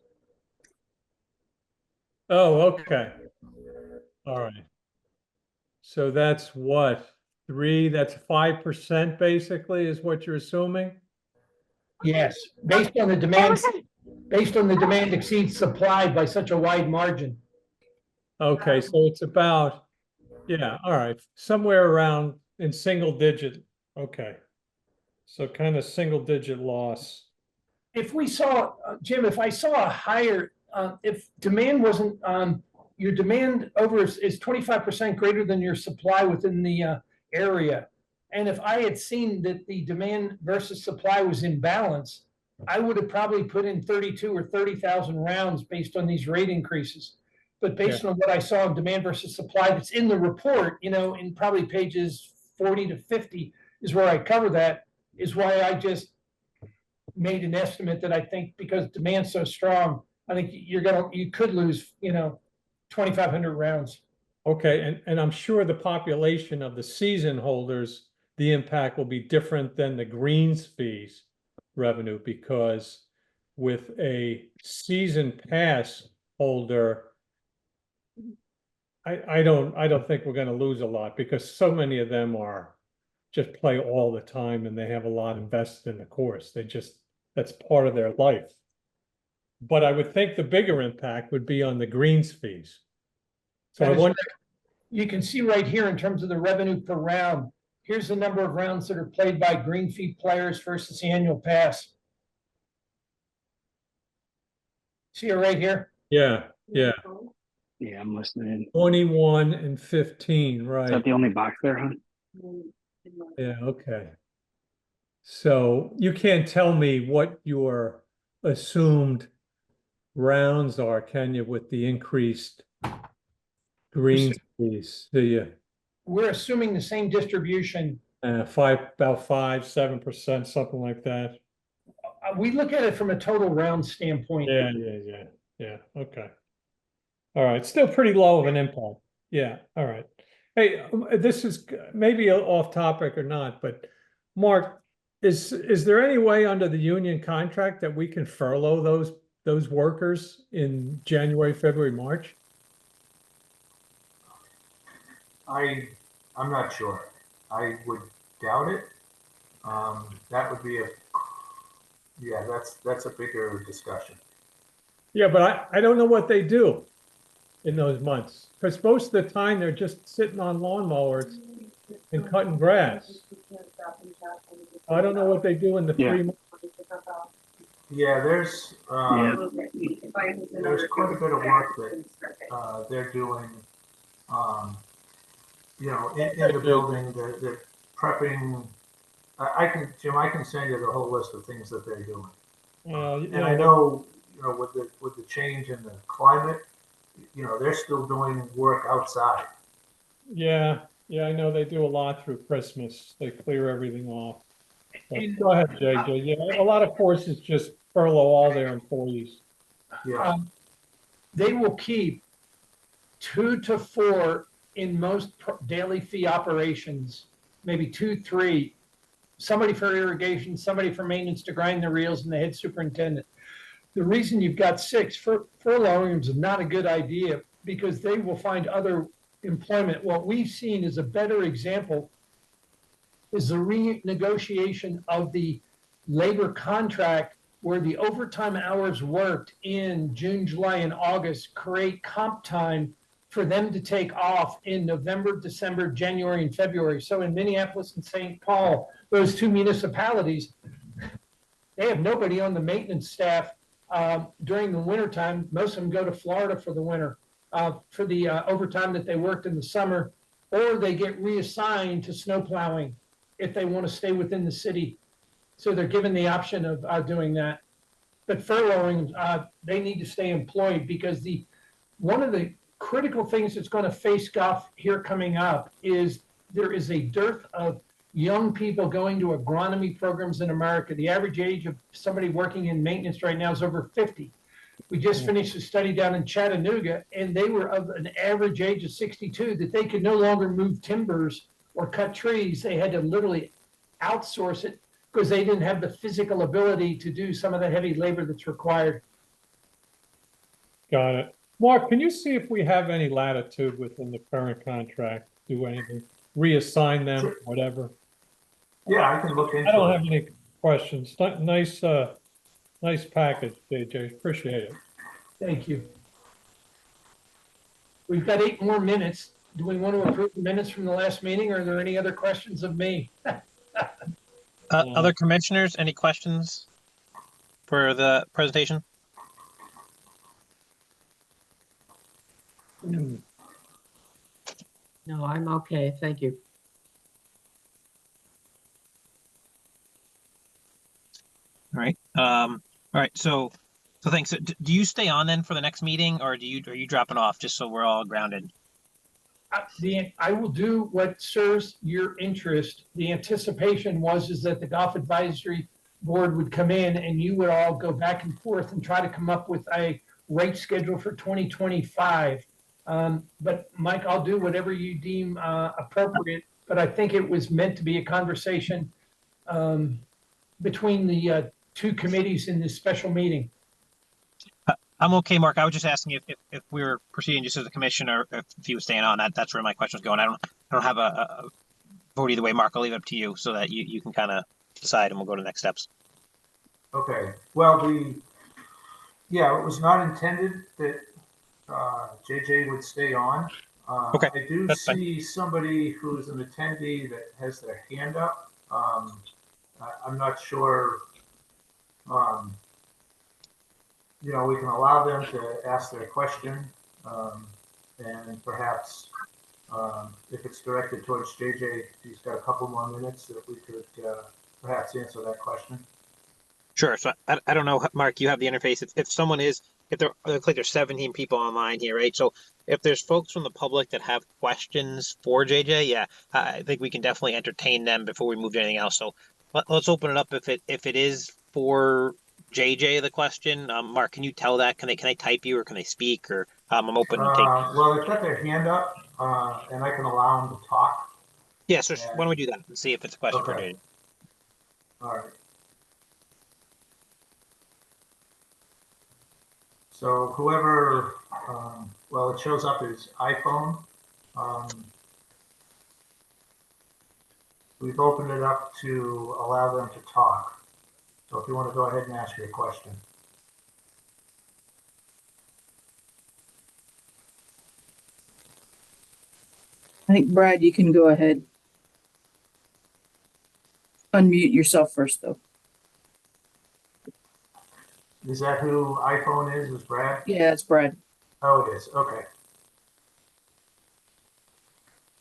Oh, okay. All right. So that's what? That's 5% basically is what you're assuming? Yes, based on the demand exceeds supply by such a wide margin. Okay, so it's about, yeah, all right, somewhere around in single digit. Okay. So kind of single digit loss. If we saw, Jim, if I saw a higher, if demand wasn't, your demand over is 25% greater than your supply within the area. And if I had seen that the demand versus supply was in balance, I would have probably put in 32 or 30,000 rounds based on these rate increases. But based on what I saw in demand versus supply that's in the report, in probably pages 40 to 50 is where I cover that, is why I just made an estimate that I think because demand's so strong, I think you could lose, 2,500 rounds. Okay, and I'm sure the population of the season holders, the impact will be different than the greens fees revenue, because with a season pass holder, I don't think we're going to lose a lot, because so many of them are just play all the time and they have a lot invested in the course. That's part of their life. But I would think the bigger impact would be on the greens fees. So I wonder. You can see right here in terms of the revenue per round, here's the number of rounds that are played by green fee players versus the annual pass. See it right here? Yeah. Yeah, I'm listening. 21 and 15, right? Is that the only box there, huh? Yeah, okay. So you can't tell me what your assumed rounds are, can you, with the increased green fees? Do you? We're assuming the same distribution. About 5-7%, something like that. We look at it from a total round standpoint. Yeah. Okay. All right. Still pretty low of an impact. Yeah. All right. Hey, this is maybe off topic or not, but Mark, is there any way under the union contract that we can furlough those workers in January, February, March? I'm not sure. I would doubt it. That would be yeah, that's a bigger discussion. Yeah, but I don't know what they do in those months, because most of the time they're just sitting on lawnmowers and cutting grass. I don't know what they do in the Yeah. 3 months. Yeah, there's Yeah. quite a bit of work that they're doing. In the building, they're prepping. Jim, I can send you the whole list of things that they're doing. And I know, with the change in the climate, they're still doing work outside. Yeah, I know they do a lot through Christmas. They clear everything off. But And- go ahead, JJ. Yeah, a lot of forces just furlough all their employees. Yeah, They will keep 2 to 4 in most daily fee operations, maybe 2, 3, somebody for irrigation, somebody for maintenance to grind the reels, and the head superintendent. The reason you've got 6 furloughing is not a good idea because they will find other employment. What we've seen is a better example is the renegotiation of the labor contract where the overtime hours worked in June, July, and August create comp time for them to take off in November, December, January, and February. So in Minneapolis and St. Paul, those 2 municipalities, they have nobody on the maintenance staff during the wintertime. Most of them go to Florida for the winter, for the overtime that they worked in the summer, or they get reassigned to snow plowing if they want to stay within the city. So they're given the option of doing that. But furloughing, they need to stay employed because one of the critical things that's going to face golf here coming up is there is a dearth of young people going to agronomy programs in America. The average age of somebody working in maintenance right now is over 50. We just finished a study down in Chattanooga, and they were of an average age of 62 that they could no longer move timbers or cut trees. They had to literally outsource it because they didn't have the physical ability to do some of the heavy labor that's required. Got it. Mark, can you see if we have any latitude within the current contract? Do anything, reassign them, Sure. whatever? yeah, I can look into I don't it. have any questions. Nice, nice package, JJ. Appreciate it. Thank you. We've got 8 more minutes. Do we want to approve the minutes from the last meeting, or are there any other questions of me? Other commissioners, any questions for the presentation? No, I'm okay. Thank you. All right. All right. So thanks. Do you stay on then for the next meeting, or are you dropping off just so we're all grounded? I will do what serves your interest. The anticipation is that the golf advisory board would come in and you would all go back and forth and try to come up with a rate schedule for 2025. But Mike, I'll do whatever you deem appropriate, but I think it was meant to be a conversation between the 2 committees in this special meeting. I'm okay, Mark. I was just asking if we were proceeding just as a commission or if he was staying on. That's where my question was going. I don't have a vote either way, Mark. I'll leave it up to you so that you can kind of decide, and we'll go to the next steps. Okay. Well, it was not intended that JJ would stay on. Okay, I do that's fine. see somebody who's an attendee that has their hand up. I'm not sure. We can allow them to ask their question, and perhaps if it's directed towards JJ, he's got a couple more minutes that we could perhaps answer that question. Sure. So I don't know, Mark, you have the interface. If there looks like there's 17 people online here, right? So if there's folks from the public that have questions for JJ, yeah, I think we can definitely entertain them before we move to anything else. So let's open it up if it is for JJ the question. Mark, can you tell that? Can they type you or can they speak or I'm open to take. Well, they've got their hand up. and I can allow him to talk. Yeah, so why don't we do that and see if it's a question for Okay. JJ? All right. So whoever, well, it shows up as iPhone. We've opened it up to allow them to talk. So if you want to go ahead and ask your question. I think Brad, you can go ahead. Unmute yourself first, though. Is that who iPhone is Brad? Yeah, it's Brad. Oh, it is. Okay.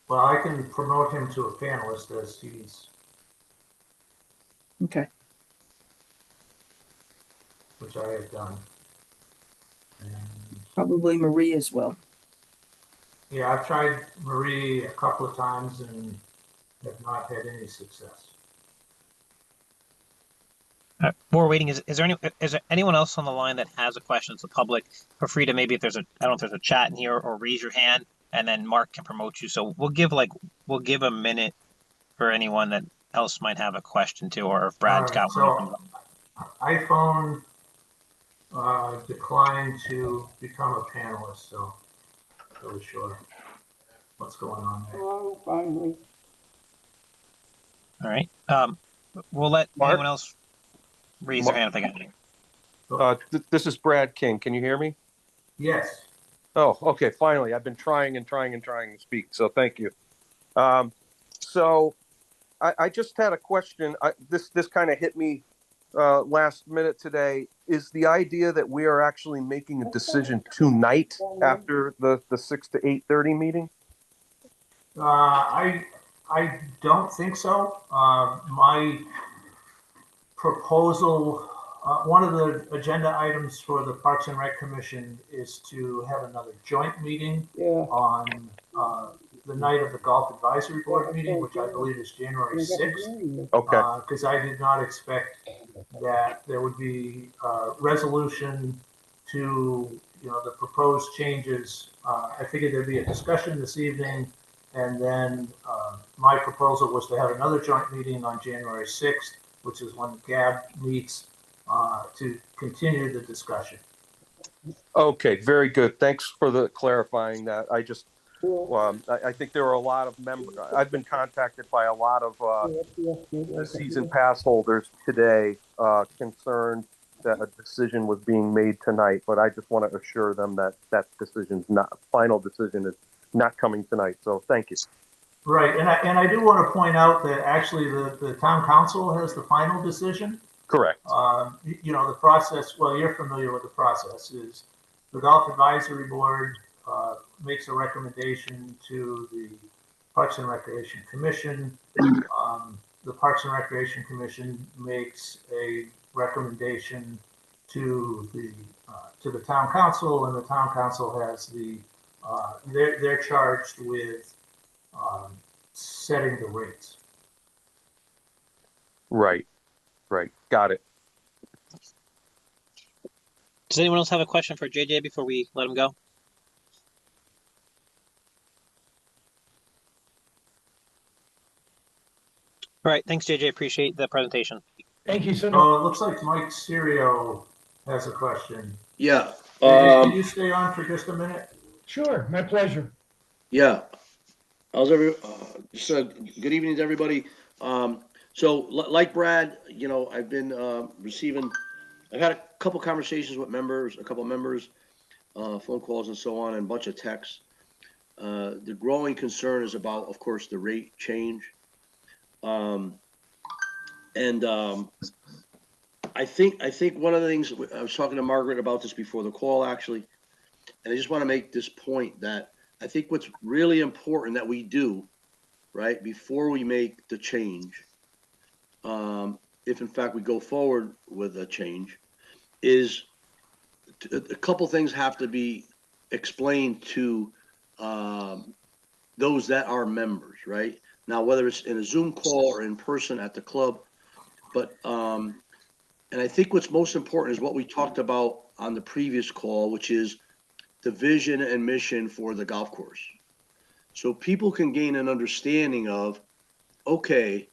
Well, I can promote him to a panelist as he's, Okay. which I have done. And Probably Marie as well. yeah, I've tried Marie a couple of times and have not had any success. While we're waiting, is there anyone else on the line that has a question? It's the public. Feel free to maybe if there's I don't know if there's a chat in here or raise your hand, and then Mark can promote you. So we'll give a minute for anyone that else might have a question too, or if Brad's got one. So iPhone declined to become a panelist, so not really sure what's going on there. Oh, finally. All right. We'll let Mark? anyone else raise their hand if they got any. This is Brad King. Can you hear me? Yes. Oh, okay. Finally, I've been trying to speak. So thank you. So I just had a question. This kind of hit me last minute today. Is the idea that we are actually making a decision tonight after the 6 to 8:30 meeting? I don't think so. My proposal, one of the agenda items for the Parks and Rec Commission is to have another joint meeting Yeah. on the night of the Golf Advisory Board meeting, which I believe is January 6th. Okay. Because I did not expect that there would be a resolution to, the proposed changes. I figured there'd be a discussion this evening, and then my proposal was to have another joint meeting on January 6th, which is when GAB meets to continue the discussion. Okay. Very good. Thanks for the clarifying that. I think there were a lot of members. I've been contacted by a lot of season pass holders today concerned that a decision was being made tonight, but I just want to assure them that final decision is not coming tonight. So thank you. Right, and I do want to point out that actually the town council has the final decision. Correct. The process, well, you're familiar with the process, is the Golf Advisory Board makes a recommendation to the Parks and Recreation Commission. The Parks and Recreation Commission makes a recommendation to the town council, and the town council has they're charged with setting the rates. Right. Got it. Does anyone else have a question for JJ before we let him go? All right. Thanks, JJ. Appreciate the presentation. Thank you so much. Oh, it looks like Mike Serio has a question. Yeah. Can you stay on for just a minute? Sure, my pleasure. Yeah. How's good evening to everybody. So like Brad, I've been I've had a couple conversations with a couple members, phone calls and so on, and a bunch of texts. The growing concern is about, of course, the rate change. I think one of the things, I was talking to Margaret about this before the call, actually, and I just want to make this point that I think what's really important that we do, right, before we make the change, if in fact we go forward with a change, is a couple things have to be explained to those that are members, right? Now, whether it's in a Zoom call or in person at the club, but and I think what's most important is what we talked about on the previous call, which is the vision and mission for the golf course. so people can gain an understanding of, okay,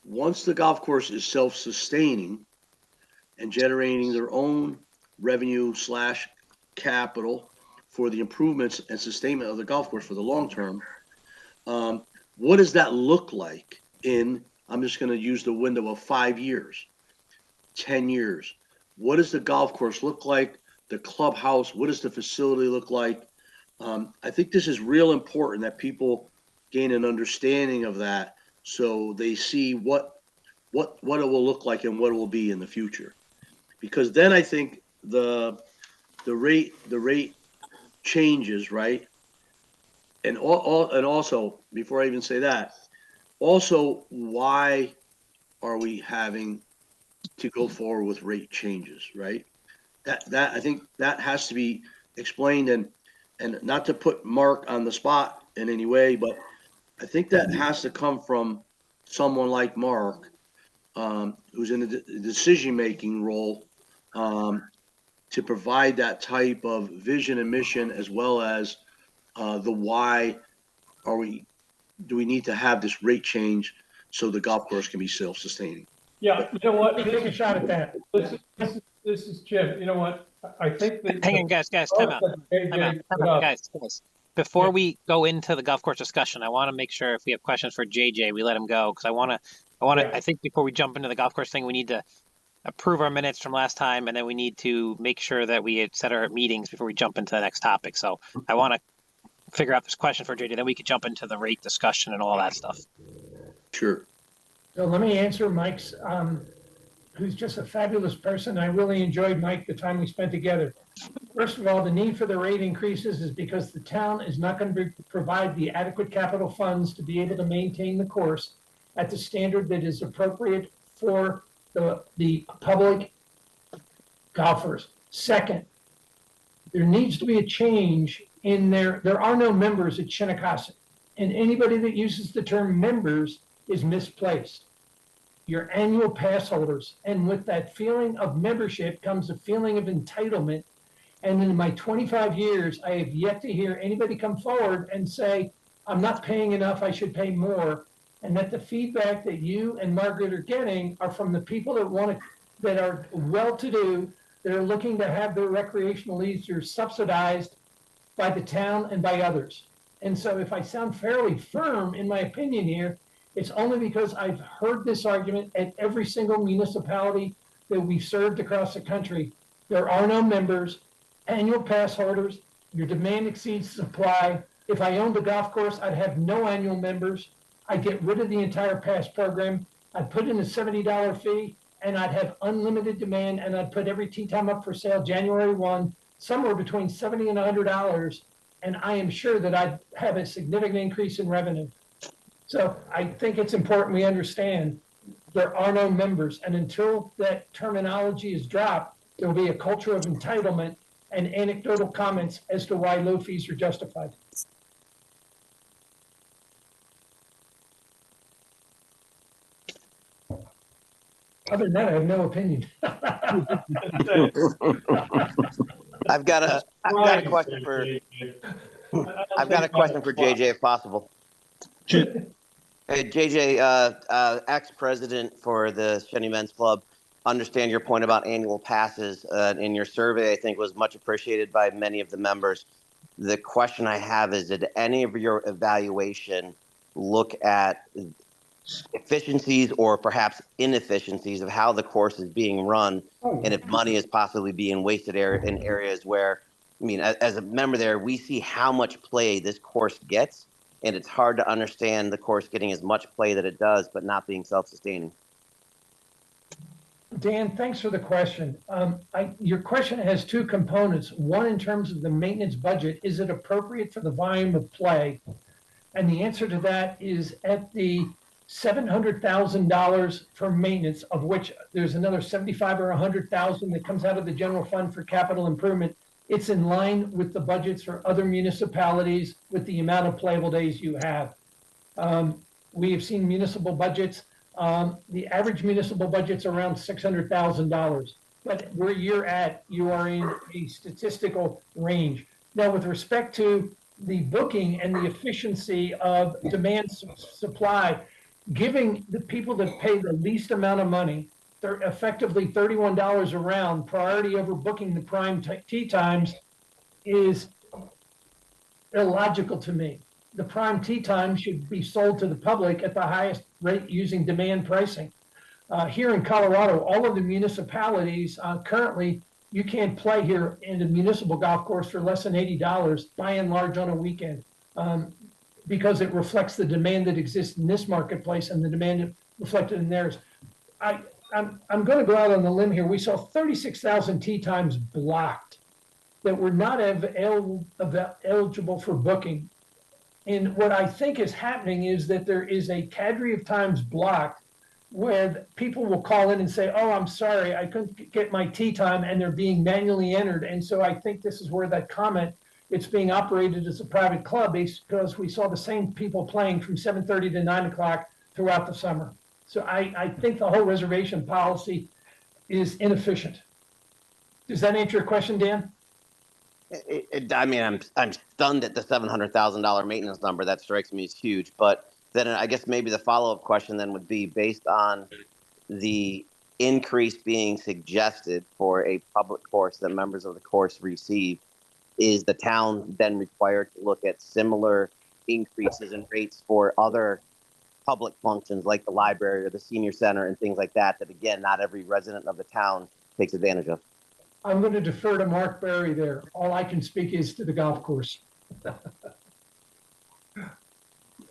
once the golf course is self-sustaining and generating their own revenue slash capital for the improvements and sustainment of the golf course for the long term, what does that look like in, I'm just going to use the window of 5 years, 10 years? What does the golf course look like? The clubhouse, what does the facility look like? I think this is real important that people gain an understanding of that, so they see what it will look like and what it will be in the future. Because then I think the rate changes, right? And and also, before I even say that, also, why are we having to go forward with rate changes, right? That I think that has to be explained, and not to put Mark on the spot in any way, but I think that has to come from someone like Mark, who's in the decision-making role, to provide that type of vision and mission, as well as the why do we need to have this rate change so the golf course can be self-sustaining. Yeah, you know what? Let me take a shot at that. This is Jim. You know what? I think that. Hang on, guys, time out. Guys. Before we go into the golf course discussion, I want to make sure if we have questions for JJ, we let him go, because I think before we jump into the golf course thing, we need to approve our minutes from last time, and then we need to make sure that we had set our meetings before we jump into the next topic. So I want to figure out this question for JJ, then we could jump into the rate discussion and all that stuff. Sure. So let me answer Mike's, who's just a fabulous person. I really enjoyed, Mike, the time we spent together. First of all, the need for the rate increases is because the town is not going to provide the adequate capital funds to be able to maintain the course at the standard that is appropriate for the public golfers. Second, there needs to be a change in there are no members at Shinnecock, and anybody that uses the term members is misplaced. Your annual pass holders, and with that feeling of membership comes a feeling of entitlement. And in my 25 years, I have yet to hear anybody come forward and say, I'm not paying enough, I should pay more. And that the feedback that you and Margaret are getting are from the people that are well-to-do, that are looking to have their recreational leisure subsidized by the town and by others. And so if I sound fairly firm in my opinion here, it's only because I've heard this argument at every single municipality that we've served across the country. There are no members, annual pass holders, your demand exceeds supply. If I owned a golf course, I'd have no annual members. I'd get rid of the entire pass program. I'd put in a $70 fee, and I'd have unlimited demand, and I'd put every tee time up for sale January 1, somewhere between $70 and $100, and I am sure that I'd have a significant increase in revenue. So I think it's important we understand there are no members, and until that terminology is dropped, there will be a culture of entitlement and anecdotal comments as to why low fees are justified. Other than that, I have no opinion. I've got a question for JJ if possible. Hey, JJ, ex-president for the Shenny Men's Club, understand your point about annual passes in your survey, I think was much appreciated by many of the members. The question I have is, did any of your evaluation look at efficiencies or perhaps inefficiencies of how the course is being run, and if money is possibly being wasted in areas where, I mean, as a member there, we see how much play this course gets, and it's hard to understand the course getting as much play that it does, but not being self-sustaining. Dan, thanks for the question. Your question has two components. One, in terms of the maintenance budget, is it appropriate for the volume of play? And the answer to that is at the $700,000 for maintenance, of which there's another 75 or 100,000 that comes out of the general fund for capital improvement. It's in line with the budgets for other municipalities with the amount of playable days you have. We have seen municipal budgets. The average municipal budget's around $600,000, but where you're at, you are in a statistical range. Now, with respect to the booking and the efficiency of demand supply, giving the people that pay the least amount of money, they're effectively $31 a round, priority over booking the prime tea times is illogical to me. The prime tea time should be sold to the public at the highest rate using demand pricing. Here in Colorado, all of the municipalities currently, you can't play here in the municipal golf course for less than $80 by and large on a weekend, because it reflects the demand that exists in this marketplace and the demand reflected in theirs. I'm going to go out on the limb here. We saw 36,000 tee times blocked that were not eligible for booking. And what I think is happening is that there is a cadre of times blocked where people will call in and say, oh, I'm sorry, I couldn't get my tee time, and they're being manually entered. And so I think this is where that comment, it's being operated as a private club, because we saw the same people playing from 7:30 to 9 o'clock throughout the summer. So I think the whole reservation policy is inefficient. Does that answer your question, Dan? I mean, I'm stunned at the $700,000 maintenance number. That strikes me as huge. But then I guess maybe the follow-up question then would be, based on the increase being suggested for a public course that members of the course receive, is the town then required to look at similar increases in rates for other public functions like the library or the senior center and things like that, that again, not every resident of the town takes advantage of? I'm going to defer to Mark Barry there. All I can speak is to the golf course.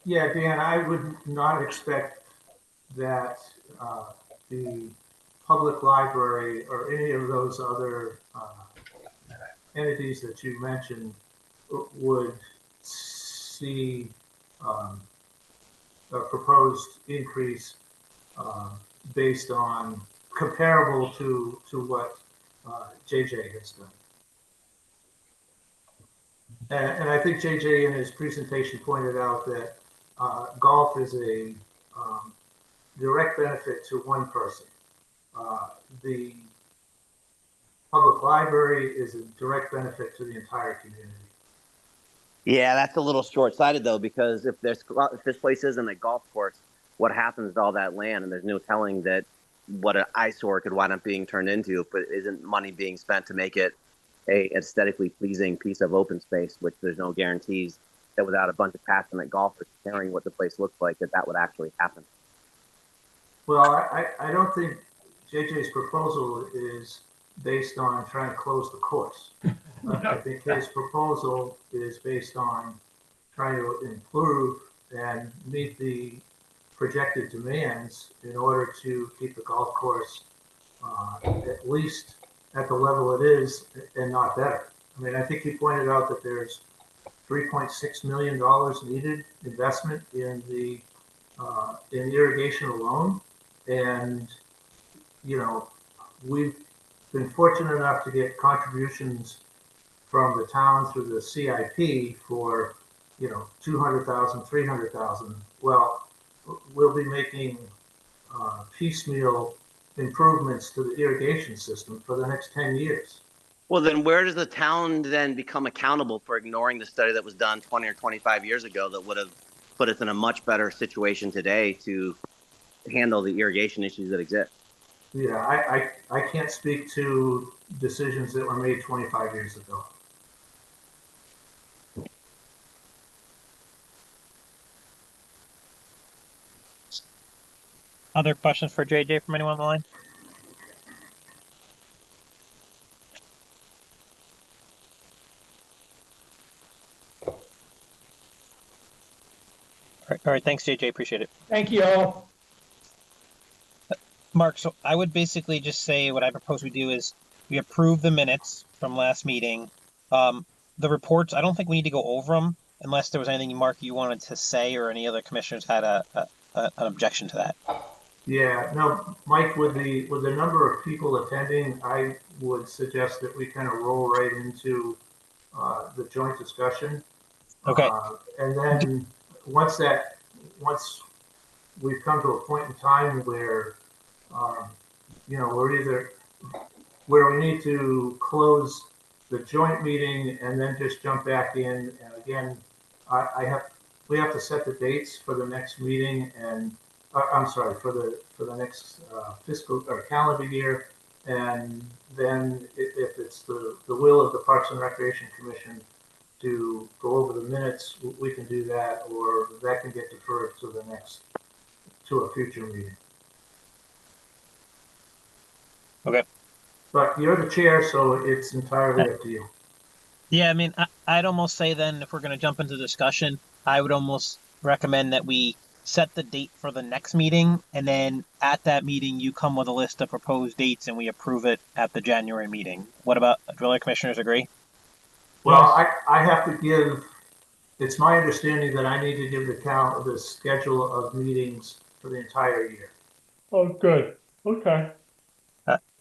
Yeah, Dan, I would not expect that the public library or any of those other entities that you mentioned would see a proposed increase based on comparable to what JJ has done. And I think JJ in his presentation pointed out that golf is a direct benefit to one person. The public library is a direct benefit to the entire community. Yeah, that's a little short-sighted though, because if this place isn't a golf course, what happens to all that land? And there's no telling that what an eyesore could wind up being turned into if it isn't money being spent to make it a aesthetically pleasing piece of open space, which there's no guarantees that without a bunch of passionate golfers caring what the place looks like, that would actually happen. Well, I don't think JJ's proposal is based on trying to close the course. I think his proposal is based on trying to improve and meet the projected demands in order to keep the golf course at least at the level it is and not better. I mean, I think he pointed out that there's $3.6 million needed investment in the irrigation alone. And, you know, we've been fortunate enough to get contributions from the town through the CIP for, you know, 200,000, 300,000. Well, we'll be making piecemeal improvements to the irrigation system for the next 10 years. Well, then where does the town then become accountable for ignoring the study that was done 20 or 25 years ago that would have put us in a much better situation today to handle the irrigation issues that exist? Yeah, I can't speak to decisions that were made 25 years ago. Other questions for JJ from anyone on the line? All right, thanks, JJ. Appreciate it. Thank you all. Mark, so I would basically just say what I propose we do is we approve the minutes from last meeting. The reports, I don't think we need to go over them unless there was anything, Mark, you wanted to say or any other commissioners had an objection to that. Yeah, no, Mike, with the number of people attending, I would suggest that we kind of roll right into the joint discussion. Okay. And then once we've come to a point in time where, you know, we're either where we need to close the joint meeting and then just jump back in. And again, we have to set the dates for the next meeting and, I'm sorry, for the next fiscal or calendar year. And then if it's the will of the Parks and Recreation Commission to go over the minutes, we can do that, or that can get deferred to a future meeting. Okay. But you're the chair, so it's entirely up to you. Yeah, I mean, I'd almost say then if we're going to jump into discussion, I would almost recommend that we set the date for the next meeting, and then at that meeting, you come with a list of proposed dates and we approve it at the January meeting. What about, do other commissioners agree? Well, I have to give, it's my understanding that I need to give the schedule of meetings for the entire year. Oh, good. Okay.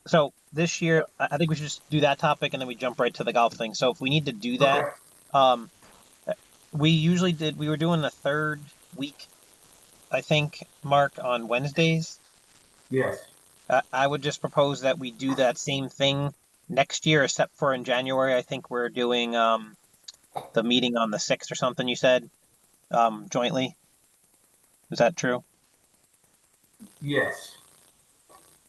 So this year, I think we should just do that topic and then we jump right to the golf thing. So if we need to do that, Okay. we were doing the third week, I think, Mark, on Wednesdays. Yes. I would just propose that we do that same thing next year, except for in January. I think we're doing the meeting on the 6th or something you said, jointly. Is that true? Yes.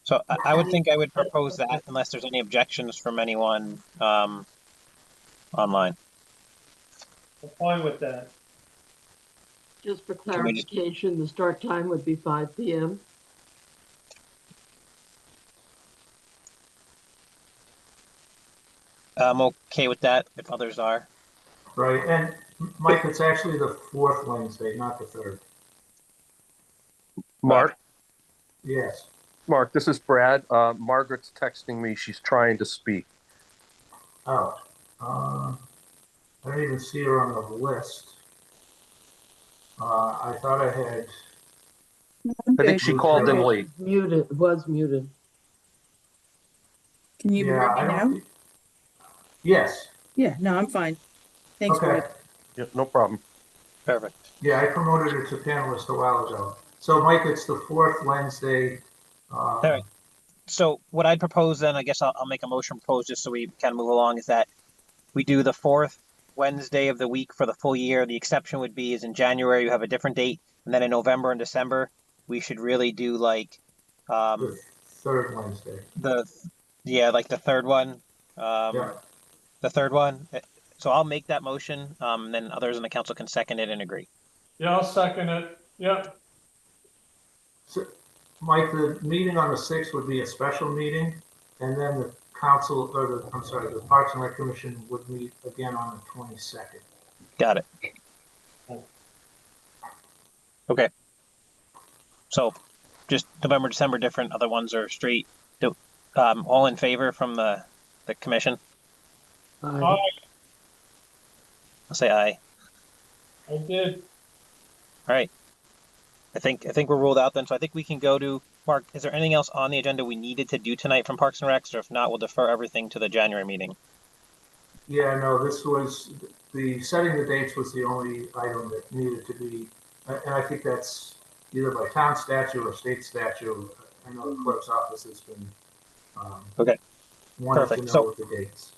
So I would think I would propose that unless there's any objections from anyone online. I'm fine with that. Just for Can we just- clarification, the start time would be 5 p.m. I'm okay with that if others are. Right. And Mike, it's actually the fourth Wednesday, not the third. Mark, Yes. Mark, this is Brad. Margaret's texting me. She's trying to speak. Oh, I don't even see her on the list. I thought I had. I think she called in late. Muted, was muted. Can you Yeah, hear me now? Yes. Yeah, no, I'm fine. Thanks, Okay. Brad. Yeah, no problem. Perfect. Yeah, I promoted her to panelist a while ago. So Mike, it's the fourth Wednesday. All right. So what I'd propose then, I guess I'll make a motion propose just so we can move along, is that we do the fourth Wednesday of the week for the full year. The exception would be is in January you have a different date, and then in November and December we should really do like The third Wednesday. like the third one. Yeah. The third one. So I'll make that motion, then others in the council can second it and agree. Yeah, I'll second it. Yeah. So, Mike, the meeting on the 6th would be a special meeting, and then the council, or the Parks and Rec Commission would meet again on the 22nd. Got it. Okay. So just November, December different, other ones are straight. All in favor from the commission? Aye, I'll say aye. I did. All right. I think we're ruled out then. So I think we can go to Mark. Is there anything else on the agenda we needed to do tonight from Parks and Recs, or if not, we'll defer everything to the January meeting. Yeah, no, this was, the setting the dates was the only item that needed to be, and I think that's either by town statute or state statute. I know the clerk's office has been Okay. wanting to Perfect. know So- the dates.